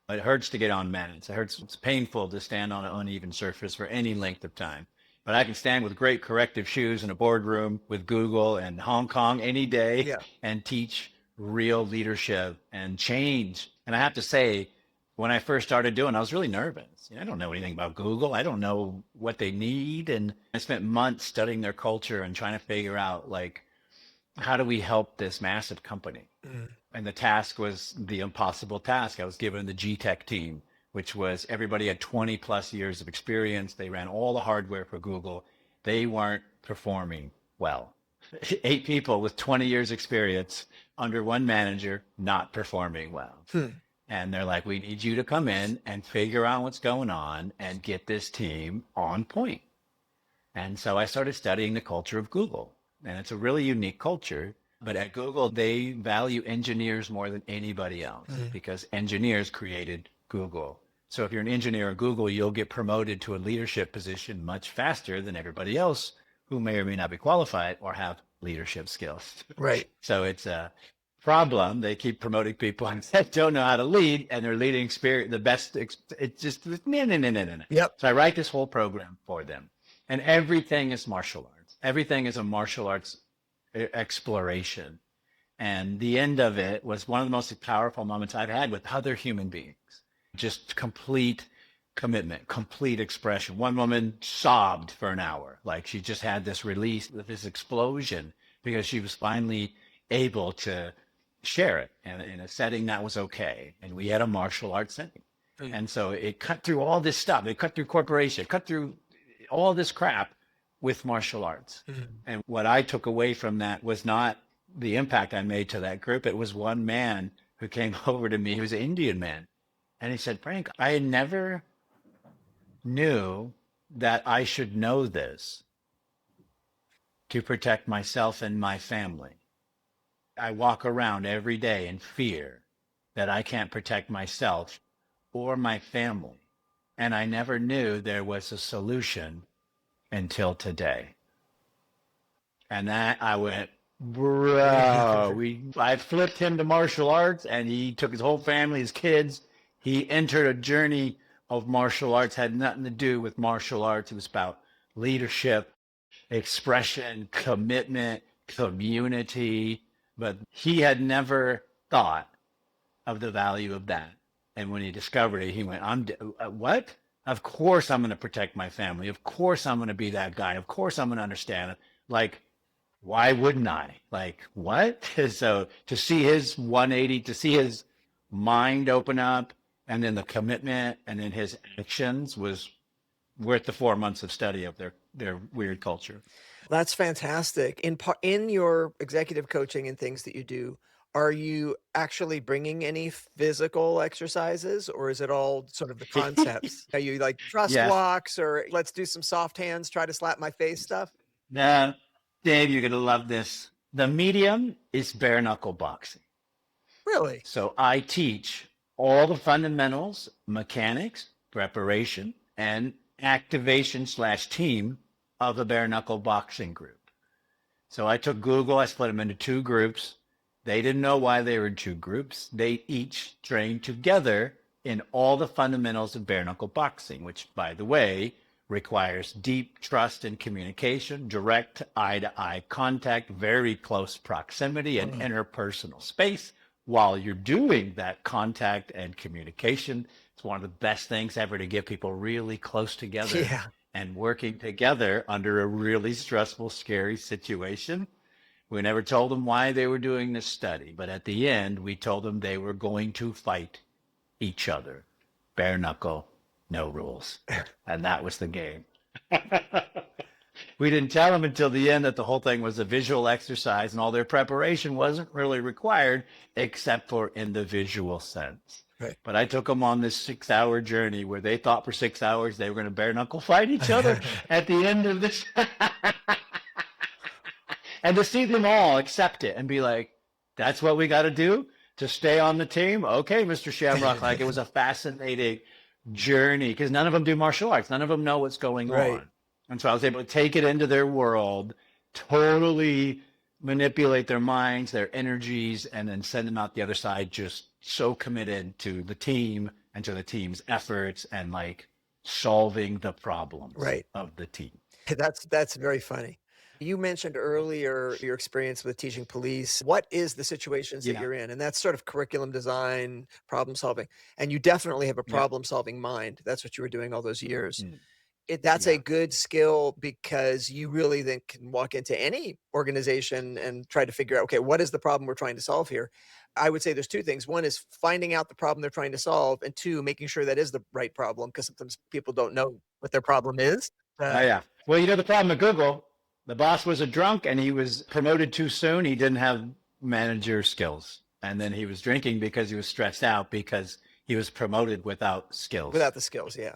It hurts to get on mats. It's painful to stand on an uneven surface for any length of time. But I can stand with great corrective shoes in a boardroom with Google and Hong Kong any day and teach real leadership and change. And I have to say, when I first started doing, I was really nervous. I don't know anything about Google. I don't know what they need. And I spent months studying their culture and trying to figure out, like, how do we help this massive company? And the task was the impossible task. I was given the G-Tech team, which was everybody had 20 plus years of experience. They ran all the hardware for Google. They weren't performing well. 8 people with 20 years experience under one manager, not performing well. And they're like, we need you to come in and figure out what's going on and get this team on point. And so I started studying the culture of Google. And it's a really unique culture. But at Google, they value engineers more than anybody else because engineers created Google. So if you're an engineer at Google, you'll get promoted to a leadership position much faster than everybody else who may or may not be qualified or have leadership skills. Right. So it's a problem. They keep promoting people that don't know how to lead, and they're leading spirit, the best. It's just, no. Yep. So I write this whole program for them. And everything is martial arts. Everything is a martial arts exploration. And the end of it was one of the most powerful moments I've had with other human beings. Just complete commitment, complete expression. One woman sobbed for an hour, like she just had this release, this explosion, because she was finally able to share it. And in a setting that was okay. And we had a martial arts setting. And so it cut through all this stuff. It cut through corporation, it cut through all this crap with martial arts. And what I took away from that was not the impact I made to that group. It was one man who came over to me. He was an Indian man. And he said, Frank, I never knew that I should know this to protect myself and my family. I walk around every day in fear that I can't protect myself or my family. And I never knew there was a solution until today. And that I went, bro, I flipped him to martial arts, and he took his whole family, his kids. He entered a journey of martial arts, had nothing to do with martial arts. It was about leadership, expression, commitment, community. But he had never thought of the value of that. And when he discovered it, he went, what? Of course I'm going to protect my family. Of course I'm going to be that guy. Of course I'm going to understand it. Like, why wouldn't I? Like, what? So to see his 180, to see his mind open up, and then the commitment, and then his actions was worth the 4 months of study of their weird culture. That's fantastic. In your executive coaching and things that you do, are you actually bringing any physical exercises, or is it all sort of the concepts? Are you like trust Yes. walks, or let's do some soft hands, try to slap my face stuff? Now, Dave, you're going to love this. The medium is bare knuckle boxing. Really? So I teach all the fundamentals, mechanics, preparation, and activation / team of a bare knuckle boxing group. So I took Google, I split them into 2 groups. They didn't know why they were in 2 groups. They each trained together in all the fundamentals of bare knuckle boxing, which, by the way, requires deep trust and communication, direct eye-to-eye contact, very close proximity, and interpersonal space. While you're doing that contact and communication, it's one of the best things ever to get people really close together and working together under a really stressful, scary situation. We never told them why they were doing this study, but at the end, we told them they were going to fight each other. Bare knuckle, no rules. And that was the game. We didn't tell them until the end that the whole thing was a visual exercise, and all their preparation wasn't really required except for in the visual sense. Right. But I took them on this 6-hour journey where they thought for 6 hours they were going to bare knuckle fight each other at the end of this. And to see them all accept it and be like, that's what we got to do to stay on the team? Okay, Mr. Shamrock. Like, it was a fascinating journey because none of them do martial arts. None of them know what's going on. And so I was able to take it into their world, totally manipulate their minds, their energies, and then send them out the other side just so committed to the team and to the team's efforts and like solving the problems of the team. That's very funny. You mentioned earlier your experience with teaching police. What is the situations that you're in? And that's sort of curriculum design, problem solving. And you definitely have a problem solving mind. That's what you were doing all those years. That's a good skill because you really then can walk into any organization and try to figure out, okay, what is the problem we're trying to solve here? I would say there's 2 things. One is finding out the problem they're trying to solve, and 2, making sure that is the right problem, because sometimes people don't know what their problem is. Well, you know, the problem at Google, the boss was a drunk and he was promoted too soon. He didn't have manager skills. And then he was drinking because he was stressed out because he was promoted without skills. Without the skills, yeah.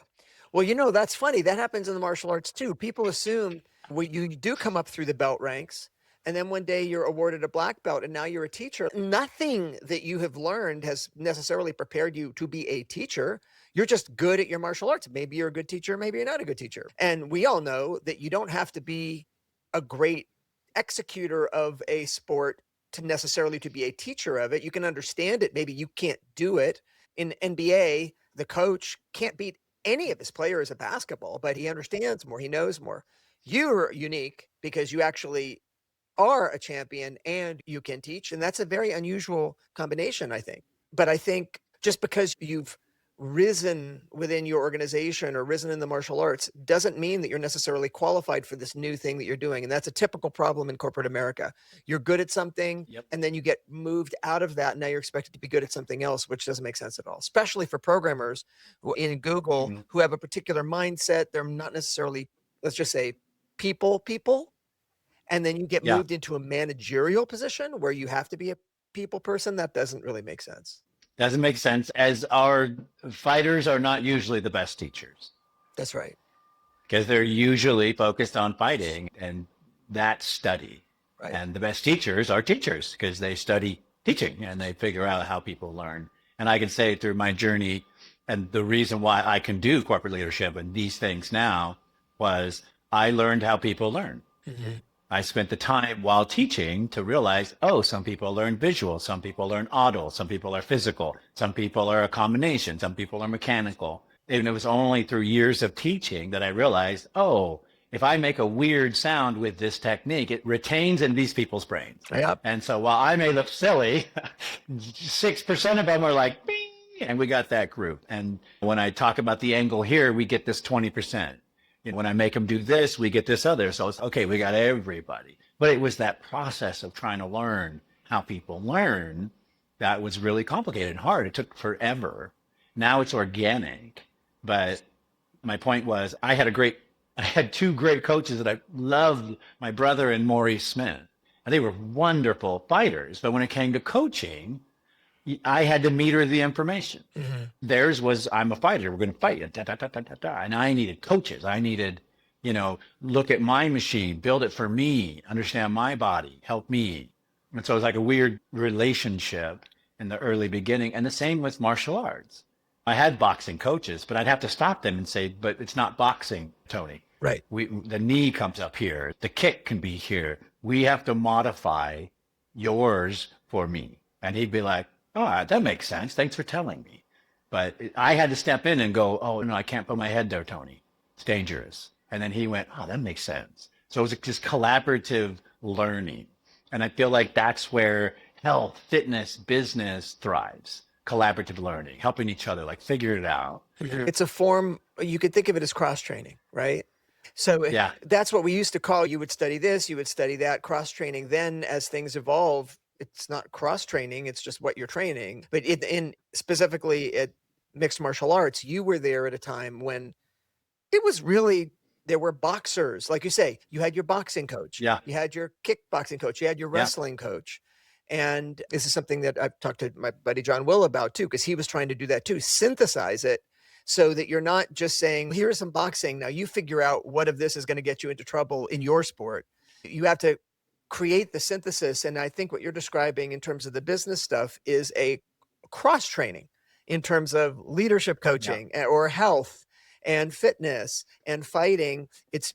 Well, you know, that's funny. That happens in the martial arts too. People assume you do come up through the belt ranks, and then one day you're awarded a black belt and now you're a teacher. Nothing that you have learned has necessarily prepared you to be a teacher. You're just good at your martial arts. Maybe you're a good teacher, maybe you're not a good teacher. And we all know that you don't have to be a great executor of a sport to necessarily to be a teacher of it. You can understand it. Maybe you can't do it. In NBA, the coach can't beat any of his players at basketball, but he understands more. He knows more. You're unique because you actually are a champion and you can teach. And that's a very unusual combination, I think. But I think just because you've risen within your organization or risen in the martial arts doesn't mean that you're necessarily qualified for this new thing that you're doing. And that's a typical problem in corporate America. You're good at something, Yep. and then you get moved out of that. And now you're expected to be good at something else, which doesn't make sense at all, especially for programmers in Google who have a particular mindset. They're not necessarily, let's just say, people. And then you get moved into a managerial position where you have to be a people person. That doesn't really make sense. Doesn't make sense, as our fighters are not usually the best teachers. That's right. Because they're usually focused on fighting and that study. Right. And the best teachers are teachers because they study teaching and they figure out how people learn. And I can say through my journey, and the reason why I can do corporate leadership and these things now was I learned how people learn. Mm-hmm. I spent the time while teaching to realize, oh, some people learn visual, some people learn audio, some people are physical, some people are a combination, some people are mechanical. And it was only through years of teaching that I realized, oh, if I make a weird sound with this technique, it retains in these people's brains. Yep. And so while I may look silly, 6% of them are like, bing, and we got that group. And when I talk about the angle here, we get this 20%. When I make them do this, we get this other. So it's okay, we got everybody. But it was that process of trying to learn how people learn that was really complicated and hard. It took forever. Now it's organic. But my point was I had two great coaches that I loved, my brother and Maurice Smith. And they were wonderful fighters. But when it came to coaching, I had to meter the information. Mm-hmm. Theirs was, I'm a fighter. We're going to fight. And I needed coaches. I needed, look at my machine, build it for me, understand my body, help me. And so it was like a weird relationship in the early beginning. And the same with martial arts. I had boxing coaches, but I'd have to stop them and say, but it's not boxing, Tony. Right. The knee comes up here. The kick can be here. We have to modify yours for me. And he'd be like, oh, that makes sense. Thanks for telling me. But I had to step in and go, oh, no, I can't put my head there, Tony. It's dangerous. And then he went, oh, that makes sense. So it was just collaborative learning. And I feel like that's where health, fitness, business thrives. Collaborative learning, helping each other, like figure it out. It's a form, you could think of it as cross-training, right? So that's what we used to call, you would study this, you would study that, cross-training. Then as things evolve, it's not cross-training, it's just what you're training. But in specifically at mixed martial arts, you were there at a time when it was really, there were boxers. Like you say, you had your boxing coach. Yeah. You had your kickboxing coach. You had your wrestling coach. And this is something that I've talked to my buddy John Will about too, because he was trying to do that too, synthesize it so that you're not just saying, here's some boxing. Now you figure out what of this is going to get you into trouble in your sport. You have to create the synthesis. And I think what you're describing in terms of the business stuff is a cross training in terms of leadership coaching or health and fitness and fighting. It's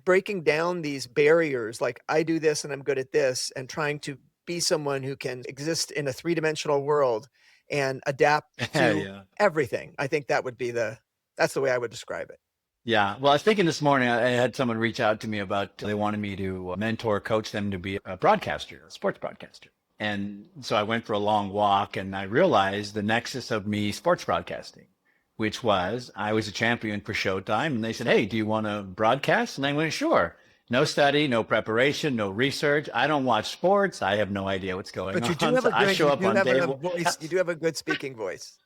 breaking down these barriers. Like I do this and I'm good at this, and trying to be someone who can exist in a three-dimensional world and adapt to everything. I think that would be that's the way I would describe it. Yeah. Well, I was thinking this morning, I had someone reach out to me about, they wanted me to mentor, coach them to be a broadcaster, a sports broadcaster. And so I went for a long walk and I realized the nexus of me sports broadcasting, which was, I was a champion for Showtime. And they said, hey, do you want to broadcast? And I went, sure. No study, no preparation, no research. I don't watch sports. I have no idea what's going on. But you do have a good, I show up on day voice. You do have a good speaking voice.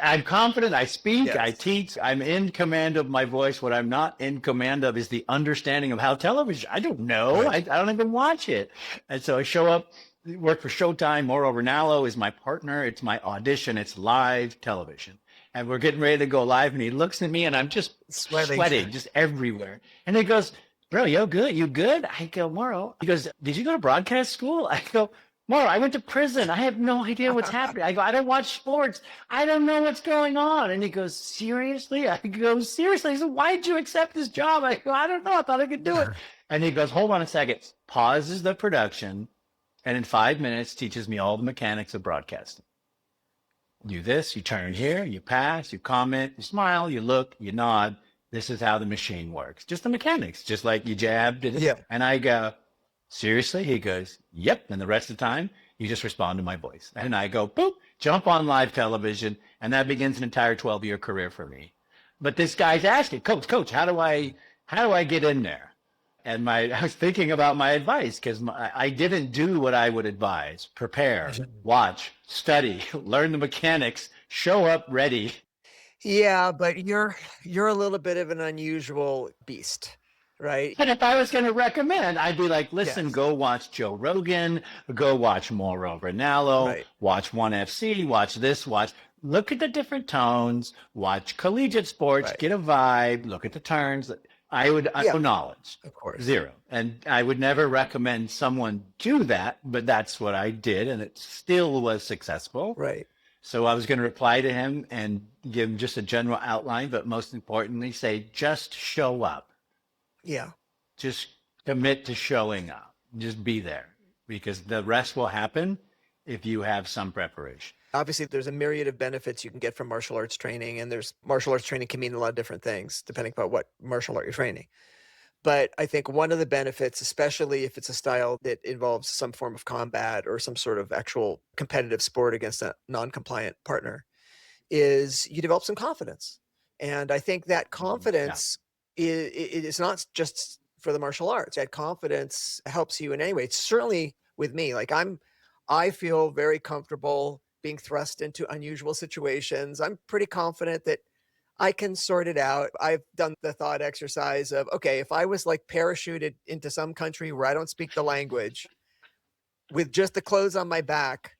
I'm confident. I speak. Yes. I teach. I'm in command of my voice. What I'm not in command of is the understanding of how television. I don't know. Right. I don't even watch it. And so I show up, work for Showtime. Moreover, Nalo is my partner. It's my audition. It's live television. And we're getting ready to go live. And he looks at me and I'm just sweating just everywhere. And he goes, bro, you good? You good? I go, Moro. He goes, did you go to broadcast school? I go, Moro, I went to prison. I have no idea what's happening. I go, I don't watch sports. I don't know what's going on. And he goes, seriously? I go, seriously? He said, why did you accept this job? I go, I don't know. I thought I could do it. And he goes, hold on a second. Pauses the production. And in 5 minutes, teaches me all the mechanics of broadcasting. Do this, you turn here, you pass, you comment, you smile, you look, you nod. This is how the machine works. Just the mechanics, just like you jabbed it. Yeah. And I go, seriously? He goes, yep. And the rest of the time, you just respond to my voice. And I go, boop, jump on live television, and that begins an entire 12-year career for me. But this guy's asking, coach, how do I get in there? And I was thinking about my advice because I didn't do what I would advise: prepare, watch, study, learn the mechanics, show up ready. Yeah, but you're a little bit of an unusual beast, right? And if I was going to recommend, I'd be like, listen, Yes. go watch Joe Rogan, go watch Mauro Ranallo, Right. watch ONE FC, watch this, look at the different tones, watch collegiate sports, Right. get a vibe, look at the turns. I know knowledge, Of course. zero. And I would never recommend someone do that, but that's what I did. And it still was successful. Right. So I was going to reply to him and give him just a general outline, but most importantly, say, just show up. Yeah. Just commit to showing up. Just be there, because the rest will happen if you have some preparation. Obviously, there's a myriad of benefits you can get from martial arts training, and there's martial arts training can mean a lot of different things depending upon what martial art you're training. But I think one of the benefits, especially if it's a style that involves some form of combat or some sort of actual competitive sport against a non-compliant partner, is you develop some confidence. And I think that confidence is not just for the martial arts. That confidence helps you in any way. It's certainly with me. Like I feel very comfortable being thrust into unusual situations. I'm pretty confident that I can sort it out. I've done the thought exercise of, okay, if I was like parachuted into some country where I don't speak the language with just the clothes on my back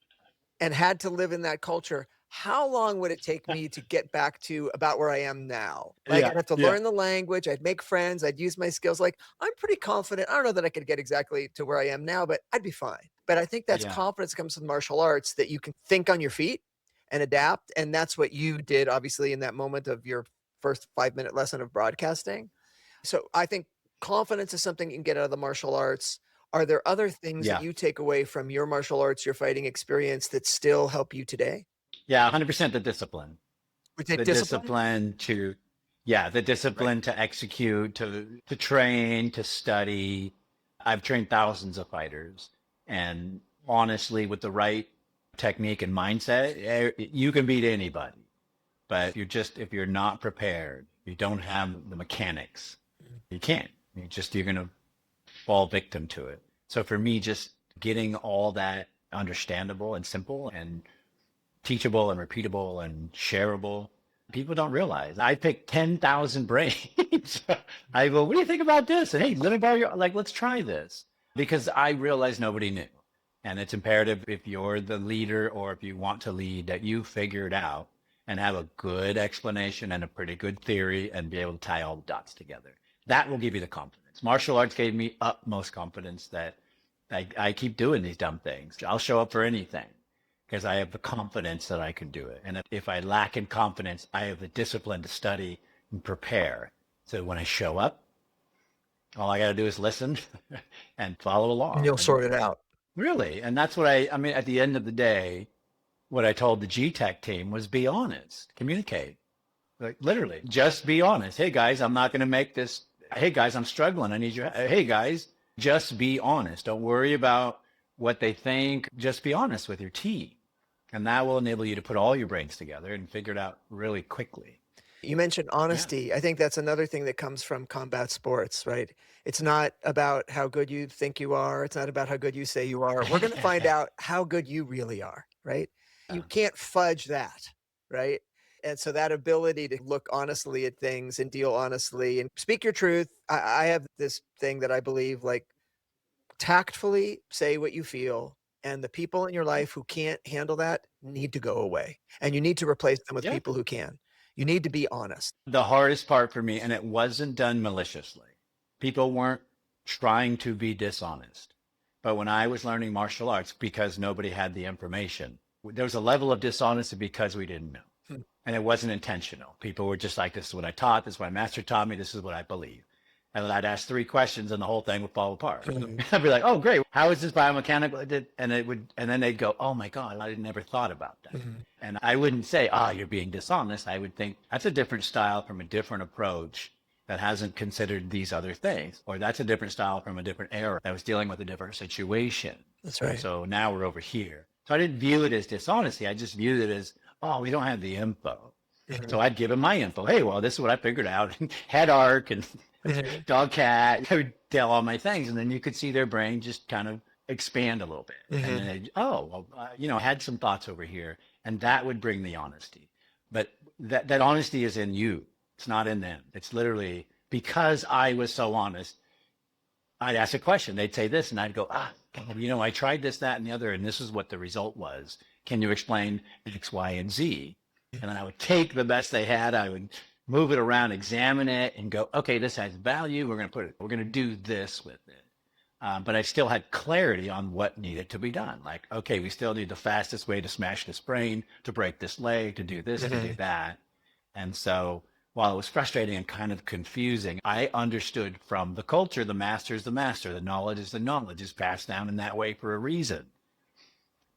and had to live in that culture, how long would it take me to get back to about where I am now? Like, I'd have to learn the language. I'd make friends. I'd use my skills. Like, I'm pretty confident. I don't know that I could get exactly to where I am now, but I'd be fine. But I think that's confidence comes with martial arts, that you can think on your feet and adapt. And that's what you did, obviously, in that moment of your first 5-minute lesson of broadcasting. So I think confidence is something you can get out of the martial arts. Are there other things that you take away from your martial arts, your fighting experience, that still help you today? Yeah, 100% the discipline. The discipline to, the discipline to execute, to train, to study. I've trained thousands of fighters, and honestly, with the right technique and mindset, you can beat anybody. But if you're not prepared, you don't have the mechanics, you can't. You're going to fall victim to it. So for me, just getting all that understandable and simple and teachable and repeatable and shareable, people don't realize. I picked 10,000 brains. I go, what do you think about this? And hey, let me borrow your, let's try this. Because I realized nobody knew. And it's imperative, if you're the leader or if you want to lead, that you figure it out and have a good explanation and a pretty good theory and be able to tie all the dots together. That will give you the confidence. Martial arts gave me utmost confidence that I keep doing these dumb things. I'll show up for anything because I have the confidence that I can do it. And if I lack in confidence, I have the discipline to study and prepare. So when I show up, all I got to do is listen and follow along. And you'll sort it out. Really. And that's what I mean, at the end of the day, what I told the G-Tech team was be honest, communicate. Like literally, just be honest. Hey guys, I'm not going to make this. Hey guys, I'm struggling. I need your, hey guys, just be honest. Don't worry about what they think. Just be honest with your team. And that will enable you to put all your brains together and figure it out really quickly. You mentioned honesty. I think that's another thing that comes from combat sports, right? It's not about how good you think you are. It's not about how good you say you are. We're going to find out how good you really are, right? You can't fudge that, right? And so that ability to look honestly at things and deal honestly and speak your truth. I have this thing that I believe, like, tactfully say what you feel, and the people in your life who can't handle that need to go away. And you need to replace them with people who can. You need to be honest. The hardest part for me, and it wasn't done maliciously. People weren't trying to be dishonest. But when I was learning martial arts, because nobody had the information, there was a level of dishonesty because we didn't know. And it wasn't intentional. People were just like, this is what I taught. This is what my master taught me. This is what I believe. And I'd ask 3 questions and the whole thing would fall apart. I'd be like, oh, great. How is this biomechanical? And then they'd go, oh my God, I never thought about that. And I wouldn't say, you're being dishonest. I would think that's a different style from a different approach that hasn't considered these other things. Or that's a different style from a different era that was dealing with a different situation. That's right. So now we're over here. So I didn't view it as dishonesty. I just viewed it as, oh, we don't have the info. Mhm. So I'd give him my info. Hey, well, this is what I figured out. Head arc and Mhm. dog cat. I would tell all my things, and then you could see their brain just kind of expand a little bit. And then, Mhm. oh, well, I had some thoughts over here, and that would bring the honesty. But that honesty is in you. It's not in them. It's literally because I was so honest. I'd ask a question. They'd say this, and I'd go, God, I tried this, that, and the other, and this is what the result was. Can you explain X, Y, and Z? And then I would take the best they had. I would move it around, examine it, and go, okay, this has value. We're going to do this with it. But I still had clarity on what needed to be done. Like, okay, we still need the fastest way to smash this brain, to break this leg, to do this, to do Mhm. that. And so while it was frustrating and kind of confusing, I understood from the culture, the master is the master. The knowledge is the knowledge is passed down in that way for a reason.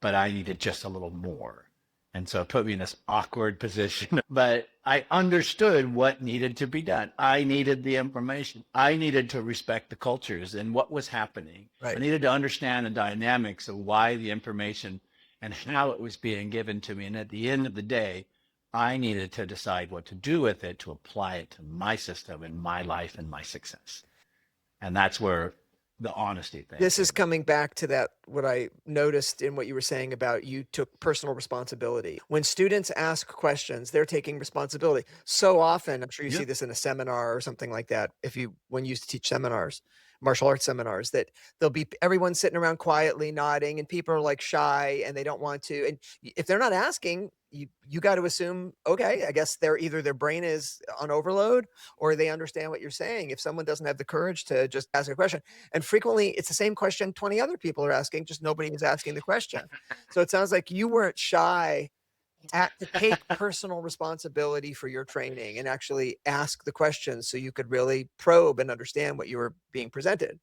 But I needed just a little more. And so it put me in this awkward position. But I understood what needed to be done. I needed the information. I needed to respect the cultures and what was happening. I Right. needed to understand the dynamics of why the information and how it was being given to me. And at the end of the day, I needed to decide what to do with it to apply it to my system and my life and my success. And that's where the honesty thing This is came in. coming back to that, what I noticed in what you were saying about you took personal responsibility. When students ask questions, they're taking responsibility. So often, I'm sure you see Yeah. this in a seminar or something like that, when you used to teach seminars, martial arts seminars, that there'll be everyone sitting around quietly nodding and people are like shy and they don't want to. And if they're not asking, you got to assume, okay, I guess they're either their brain is on overload or they understand what you're saying. If someone doesn't have the courage to just ask a question, and frequently it's the same question 20 other people are asking, just nobody is asking the question. So it sounds like you weren't shy to take personal responsibility for your training and actually ask the questions so you could really probe and understand what you were being presented.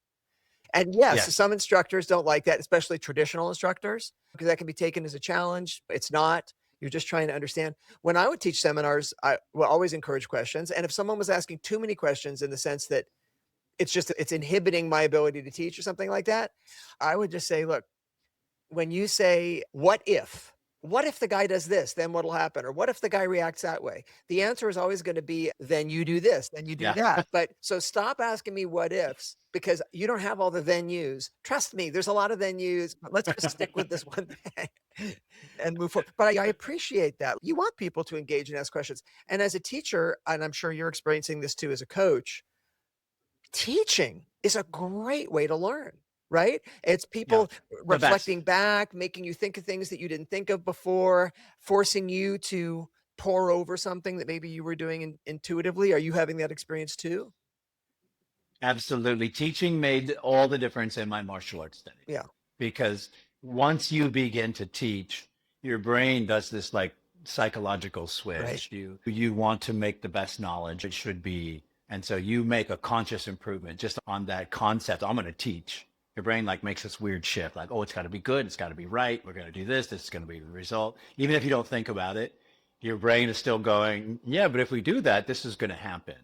And yes, Yes. some instructors don't like that, especially traditional instructors, because that can be taken as a challenge. It's not. You're just trying to understand. When I would teach seminars, I will always encourage questions. And if someone was asking too many questions in the sense that it's inhibiting my ability to teach or something like that, I would just say, look, when you say, what if the guy does this, then what'll happen? Or what if the guy reacts that way? The answer is always going to be, then you do this, then you do Yeah. that. But so stop asking me what ifs because you don't have all the then yous. Trust me, there's a lot of then yous. But let's just stick with this one thing and move forward. But I appreciate that. You want people to engage and ask questions. And as a teacher, and I'm sure you're experiencing this too as a coach, teaching is a great way to learn, right? It's Yeah. people The best. reflecting back, making you think of things that you didn't think of before, forcing you to pour over something that maybe you were doing intuitively. Are you having that experience too? Absolutely. Teaching made all the difference in my martial arts study Yeah, because once you begin to teach, your brain does this like psychological right. switch. You want to make the best knowledge it should be. And so you make a conscious improvement just on that concept. I'm going to teach. Your brain like makes this weird shift like, oh, it's got to be good. It's got to be right. We're going to do this. This is going to be the result. Even if you don't think about it, your brain is still going, yeah, but if we do that, this is going to happen.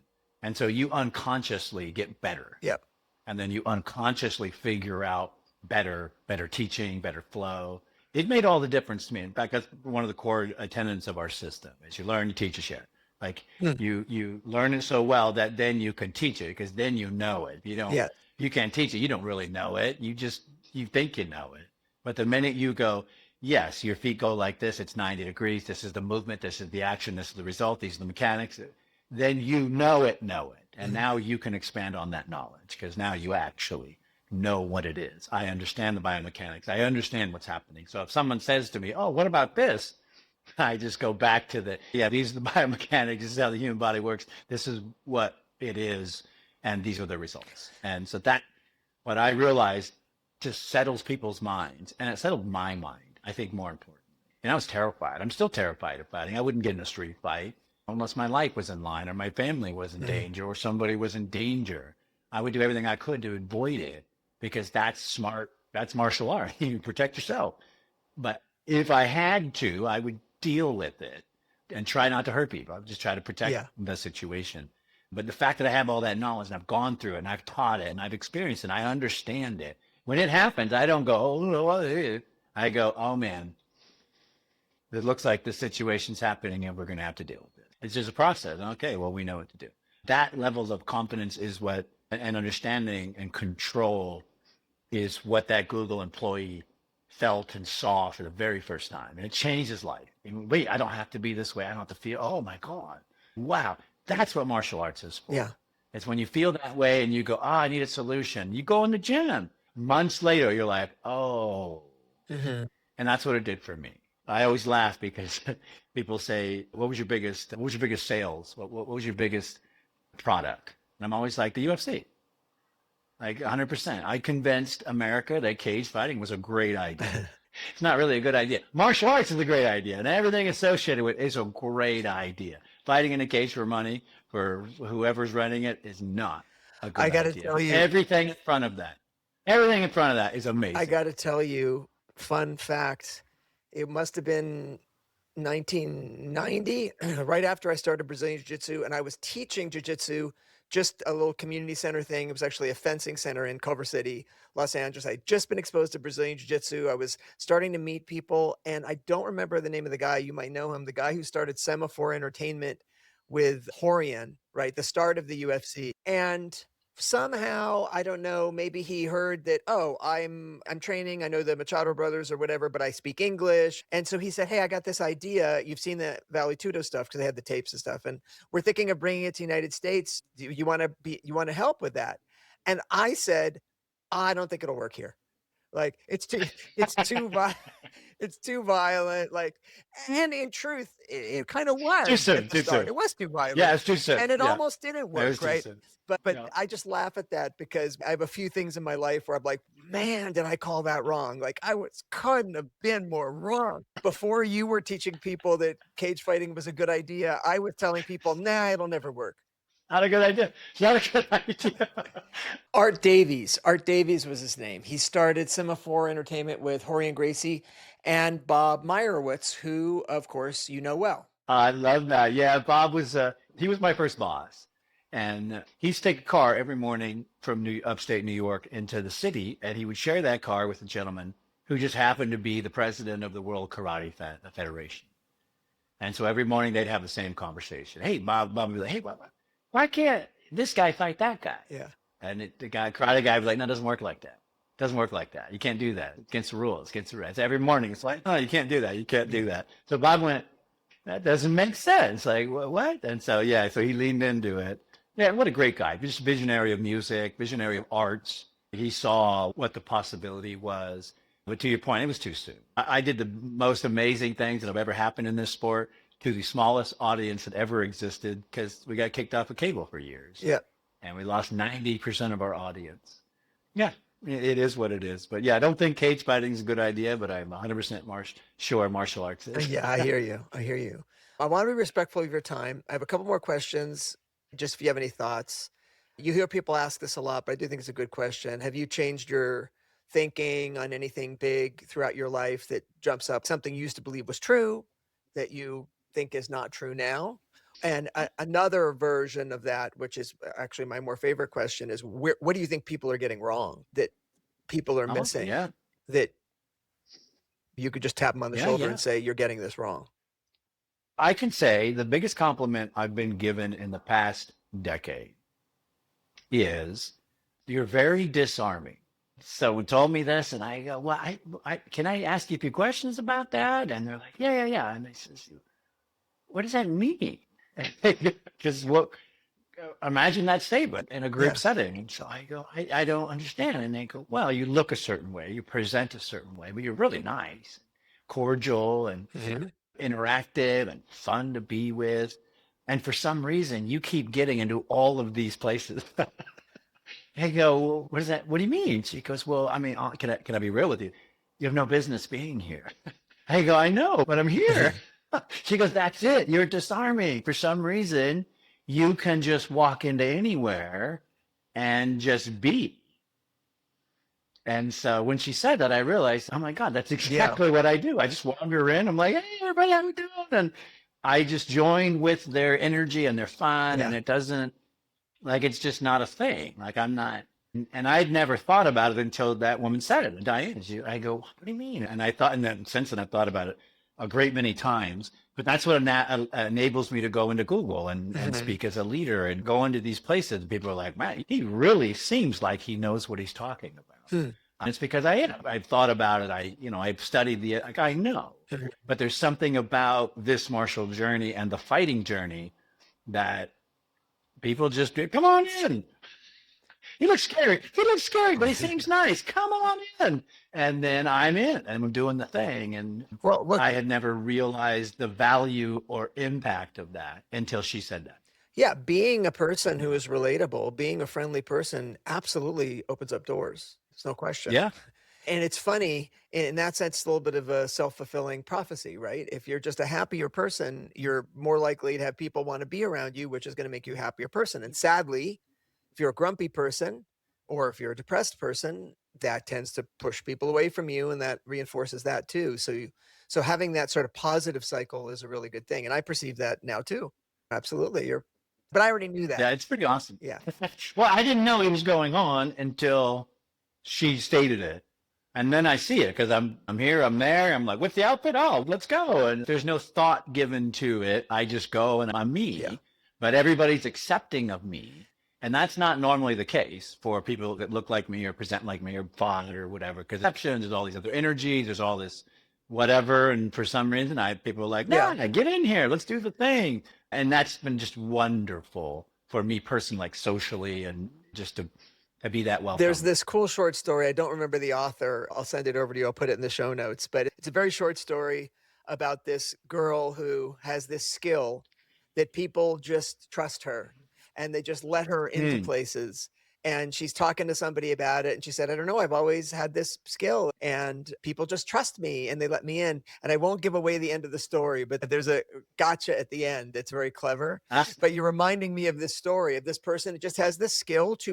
And so you unconsciously get better. Yep. And then you unconsciously figure out better teaching, better flow. It made all the difference to me. In fact, that's one of the core tenets of our system is you learn, you teach, you share. Like Hmm. you learn it so well that then you can teach it because then you know it. Yeah. You can't teach it. You don't really know it. You think you know it. But the minute you go, yes, your feet go like this, it's 90 degrees. This is the movement. This is the action. This is the result. These are the mechanics. Then you know it. And Mhm. now you can expand on that knowledge because now you actually know what it is. I understand the biomechanics. I understand what's happening. So if someone says to me, oh, what about this? I just go back to these are the biomechanics. This is how the human body works. This is what it is. And these are the results. And so what I realized just settles people's minds. And it settled my mind, I think, more importantly. And I was terrified. I'm still terrified of fighting. I wouldn't get in a street fight unless my life was in line or my family was in Mhm. danger or somebody was in danger. I would do everything I could to avoid it because that's smart. That's martial art. You protect yourself. But if I had to, I would deal with it and try not to hurt people. I would just try to protect Yeah. the situation. But the fact that I have all that knowledge and I've gone through it and I've taught it and I've experienced it and I understand it. When it happens, I don't go, oh, no, I go, oh man, it looks like the situation's happening and we're going to have to deal with it. It's just a process. Okay, well, we know what to do. That level of confidence is what, and understanding and control is what that Google employee felt and saw for the very first time. And it changed his life. And wait, I don't have to be this way. I don't have to feel, oh my God. Wow. That's what martial arts is for. Yeah. It's when you feel that way and you go, I need a solution. You go in the gym. Months later, you're like, oh. Mm-hmm. And that's what it did for me. I always laugh because people say, what was your biggest sales? What was your biggest product? And I'm always like, the UFC. Like 100%. I convinced America that cage fighting was a great idea. It's not really a good idea. Martial arts is a great idea, and everything associated with it is a great idea. Fighting in a cage for money for whoever's running it is not a good I got to idea. tell you, Everything in front of that is amazing. I got to tell you, fun fact, it must have been 1990, right after I started Brazilian Jiu-Jitsu, and I was teaching Jiu-Jitsu, just a little community center thing. It was actually a fencing center in Culver City, Los Angeles. I'd just been exposed to Brazilian Jiu-Jitsu. I was starting to meet people, and I don't remember the name of the guy. You might know him, the guy who started Semaphore Entertainment with Horian, right? The start of the UFC. And somehow, I don't know, maybe he heard that, oh, I'm training, I know the Machado brothers or whatever, but I speak English. And so he said, hey, I got this idea. You've seen the Valley Tudo stuff because they had the tapes and stuff. And we're thinking of bringing it to the United States. Do you want to help with that? And I said, I don't think it'll work here. Like it's too it's too violent. Like, and in truth, it kind of was Too soon, at the too start. soon. It was too violent. Yeah, it's too soon. And it Yeah. almost didn't It was work, too right? soon. But Yeah. I just laugh at that because I have a few things in my life where I'm like, man, did I call that wrong? Like couldn't have been more wrong. Before you were teaching people that cage fighting was a good idea, I was telling people, nah, it'll never work. Not a good idea. It's not a good idea. Art Davies was his name. He started Semaphore Entertainment with Horian Gracie and Bob Meyerowitz, who, of course, you know well. I love that. Yeah, Bob was he was my first boss, and he used to take a car every morning from upstate New York into the city, and he would share that car with a gentleman who just happened to be the president of the World Karate Federation. And so every morning they'd have the same conversation. Hey, Bob would be like, hey, Bob, why can't this guy fight that guy? Yeah. And the karate guy was like, no, it doesn't work like that. It doesn't work like that. You can't do that. It's against the rules. It's against the rules. Every morning it's like, no, you can't do that. You can't do that. So Bob went, that doesn't make sense. Like, what? And so, yeah, so he leaned into it. Yeah, what a great guy. Just visionary of music, visionary of arts. He saw what the possibility was. But to your point, it was too soon. I did the most amazing things that have ever happened in this sport to the smallest audience that ever existed because we got kicked off of cable for years. Yeah. And we lost 90% of our audience. Yeah, it is what it is. But yeah, I don't think cage fighting is a good idea, but I'm 100% sure martial arts is. Yeah, I hear you. I want to be respectful of your time. I have a couple more questions, just if you have any thoughts. You hear people ask this a lot, but I do think it's a good question. Have you changed your thinking on anything big throughout your life that jumps up? Something you used to believe was true that you think is not true now? And another version of that, which is actually my more favorite question, is what do you think people are getting wrong that people are missing? Yeah. That you could just tap them on the shoulder and say, you're getting this wrong. I can say the biggest compliment I've been given in the past decade is you're very disarming. Someone told me this, and I go, well, can I ask you a few questions about that? And they're like, yeah. And I says, what does that mean? Because imagine that statement in a group setting. And so I go, I don't understand. And they go, well, you look a certain way, you present a certain way, but you're really nice, cordial, and interactive, and fun to be with. And for some reason, you keep getting into all of these places. I go, well, what is that? What do you mean? She goes, well, I mean, can I be real with you? You have no business being here. I go, I know, but I'm here. She goes, that's it. You're disarming. For some reason, you can just walk into anywhere and just be. And so when she said that, I realized, oh my God, that's exactly what I do. I just wander in. I'm like, hey, everybody, how we doing? And I just join with their energy and their fun. And it doesn't, like, it's just not a thing. Like, I'm not And I'd never thought about it until that woman said it. Diane, I go, what do you mean? And I thought, and then since then I've thought about it a great many times. But that's what enables me to go into Google and Mhm. speak as a leader and go into these places. People are like, man, he really seems like he knows what he's talking about. Hmm. And it's because I am. I've thought about it. I've studied like I know. Mhm. But there's something about this martial journey and the fighting journey that people just do. Come on in. He looks scary. He looks scary, but he seems nice. Come on in. And then I'm in and I'm doing the thing. And Well, look, I had never realized the value or impact of that until she said that. yeah, being a person who is relatable, being a friendly person absolutely opens up doors. There's no question. Yeah. And it's funny, in that sense, it's a little bit of a self-fulfilling prophecy, right? If you're just a happier person, you're more likely to have people want to be around you, which is going to make you a happier person. And sadly, if you're a grumpy person or if you're a depressed person, that tends to push people away from you, and that reinforces that too. So having that sort of positive cycle is a really good thing. And I perceive that now too. Absolutely. But I already knew that. Yeah. It's pretty awesome. Yeah. Well, I didn't know it was going on until she stated it. And then I see it because I'm here, I'm there. I'm like, what's the outfit? Oh, let's go. And there's no thought given to it. I just go and I'm me. Yeah. But everybody's accepting of me. And that's not normally the case for people that look like me or present like me or font or whatever. Because perceptions, there's all these other energies, there's all this whatever. And for some reason, people are like, Yeah. nah, get in here, let's do the thing. And that's been just wonderful for me personally, like socially, and just to be that There's welcome. this cool short story. I don't remember the author. I'll send it over to you. I'll put it in the show notes. But it's a very short story about this girl who has this skill that people just trust her and they just let her into Mm. places. And she's talking to somebody about it. And she said, I don't know, I've always had this skill and people just trust me and they let me in. And I won't give away the end of the story, but there's a gotcha at the end. It's very clever. Ah, But you're reminding me of this story of this person that just has this skill to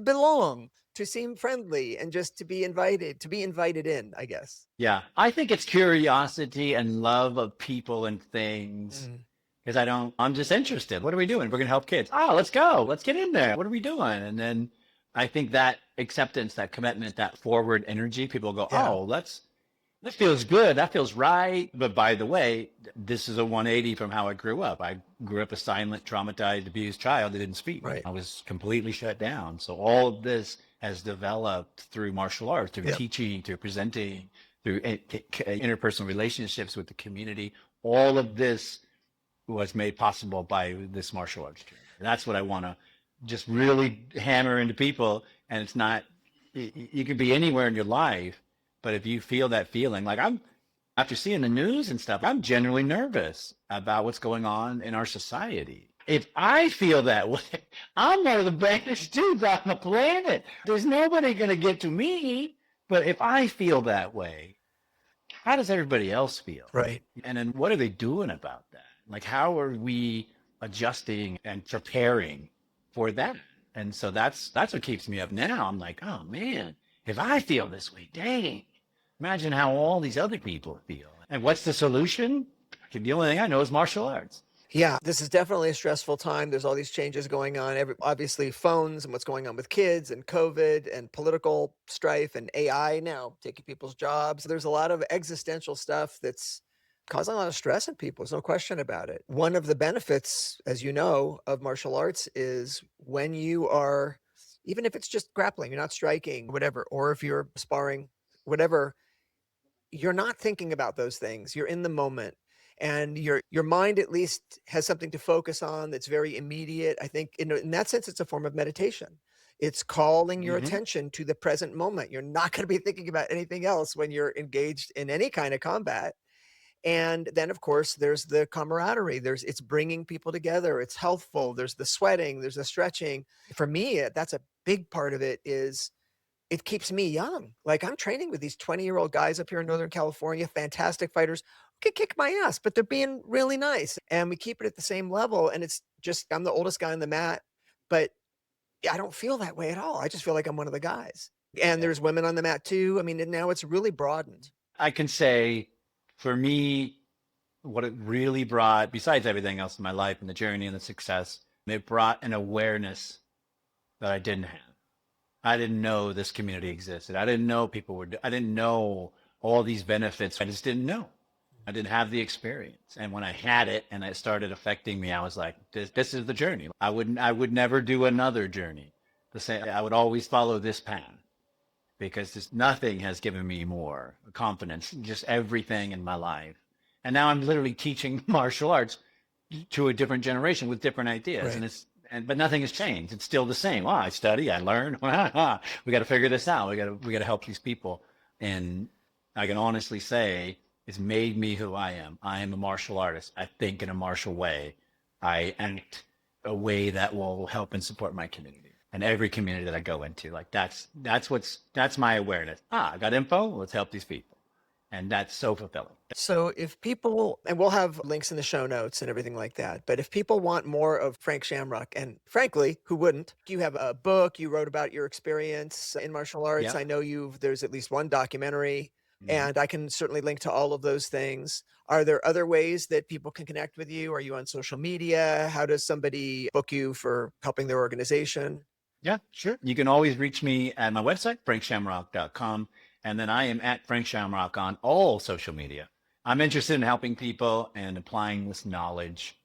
belong, to seem friendly, and just to be invited in, I guess. yeah, I think it's curiosity and love of people and things. Mm. Because I'm just interested. What are we doing? We're going to help kids. Oh, let's go. Let's get in there. What are we doing? And then I think that acceptance, that commitment, that forward energy, people go, Yeah. oh, that feels good. That feels right. But by the way, this is a 180 from how I grew up. I grew up a silent, traumatized, abused child that didn't speak. Right. I was completely shut down. So all of this has developed through martial arts, through Yep. teaching, through presenting, through interpersonal relationships with the community. All of this was made possible by this martial arts training. And that's what I want to just really hammer into people. And it's not, you could be anywhere in your life, but if you feel that feeling, like after seeing the news and stuff, I'm generally nervous about what's going on in our society. If I feel that way, I'm one of the baddest dudes on the planet. There's nobody going to get to me. But if I feel that way, how does everybody else feel? Right. And then what are they doing about that? Like, how are we adjusting and preparing for that? And so that's what keeps me up now. I'm like, oh man, if I feel this way, dang, imagine how all these other people feel. And what's the solution? The only thing I know is martial arts. Yeah, this is definitely a stressful time. There's all these changes going on. Obviously, phones and what's going on with kids and COVID and political strife and AI now taking people's jobs. There's a lot of existential stuff that's causing a lot of stress in people. There's no question about it. One of the benefits, as you know, of martial arts is when you are, even if it's just grappling, you're not striking, whatever, or if you're sparring, whatever, you're not thinking about those things. You're in the moment. And your mind at least has something to focus on that's very immediate. I think in that sense, it's a form of meditation. It's calling your Mm-hmm. attention to the present moment. You're not going to be thinking about anything else when you're engaged in any kind of combat. And then, of course, there's the camaraderie. It's bringing people together. It's healthful. There's the sweating. There's the stretching. For me, that's a big part of it. Is it keeps me young. Like I'm training with these 20-year-old guys up here in Northern California, fantastic fighters who can kick my ass, but they're being really nice. And we keep it at the same level. And it's just, I'm the oldest guy on the mat, but I don't feel that way at all. I just feel like I'm one of the guys. And Yeah. there's women on the mat too. I mean, and now it's really broadened. I can say for me, what it really brought, besides everything else in my life and the journey and the success, it brought an awareness that I didn't have. I didn't know this community existed. I didn't know I didn't know all these benefits. I just didn't know. I didn't have the experience. And when I had it and it started affecting me, I was like, this is the journey. I would never do another journey. The same, I would always follow this path because just nothing has given me more confidence, just everything in my life. And now I'm literally teaching martial arts to a different generation with different ideas. Right. But nothing has changed. It's still the same. Well, I study, I learn. We got to figure this out. We got to help these people. And I can honestly say it's made me who I am. I am a martial artist. I think in a martial way. I act a way that will help and support my community and every community that I go into. Like that's my awareness. I got info. Let's help these people. And that's so fulfilling. So if people, and we'll have links in the show notes and everything like that, but if people want more of Frank Shamrock, and frankly, who wouldn't? You have a book, you wrote about your experience in martial arts. Yeah. I know there's at least one documentary, and I can certainly link to all of those things. Are there other ways that people can connect with you? Are you on social media? How does somebody book you for helping their organization? Yeah, sure. You can always reach me at my website, frankshamrock.com. And then I am at Frank Shamrock on all social media. I'm interested in helping people and applying this knowledge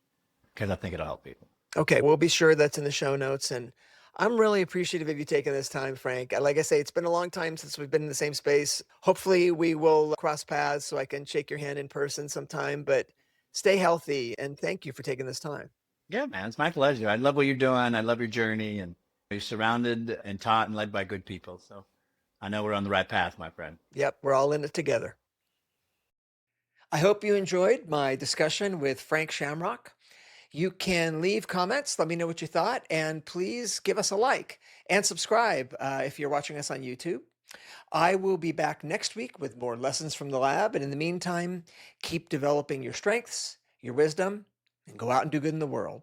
because I think it'll help people. Okay, we'll be sure that's in the show notes. And I'm really appreciative of you taking this time, Frank. Like I say, it's been a long time since we've been in the same space. Hopefully, we will cross paths so I can shake your hand in person sometime. But stay healthy and thank you for taking this time. Yeah, man, it's my pleasure. I love what you're doing. I love your journey, and you're surrounded and taught and led by good people. So I know we're on the right path, my friend. Yep, we're all in it together. I hope you enjoyed my discussion with Frank Shamrock. You can leave comments. Let me know what you thought. And please give us a like and subscribe if you're watching us on YouTube. I will be back next week with more lessons from the lab. And in the meantime, keep developing your strengths, your wisdom, and go out and do good in the world.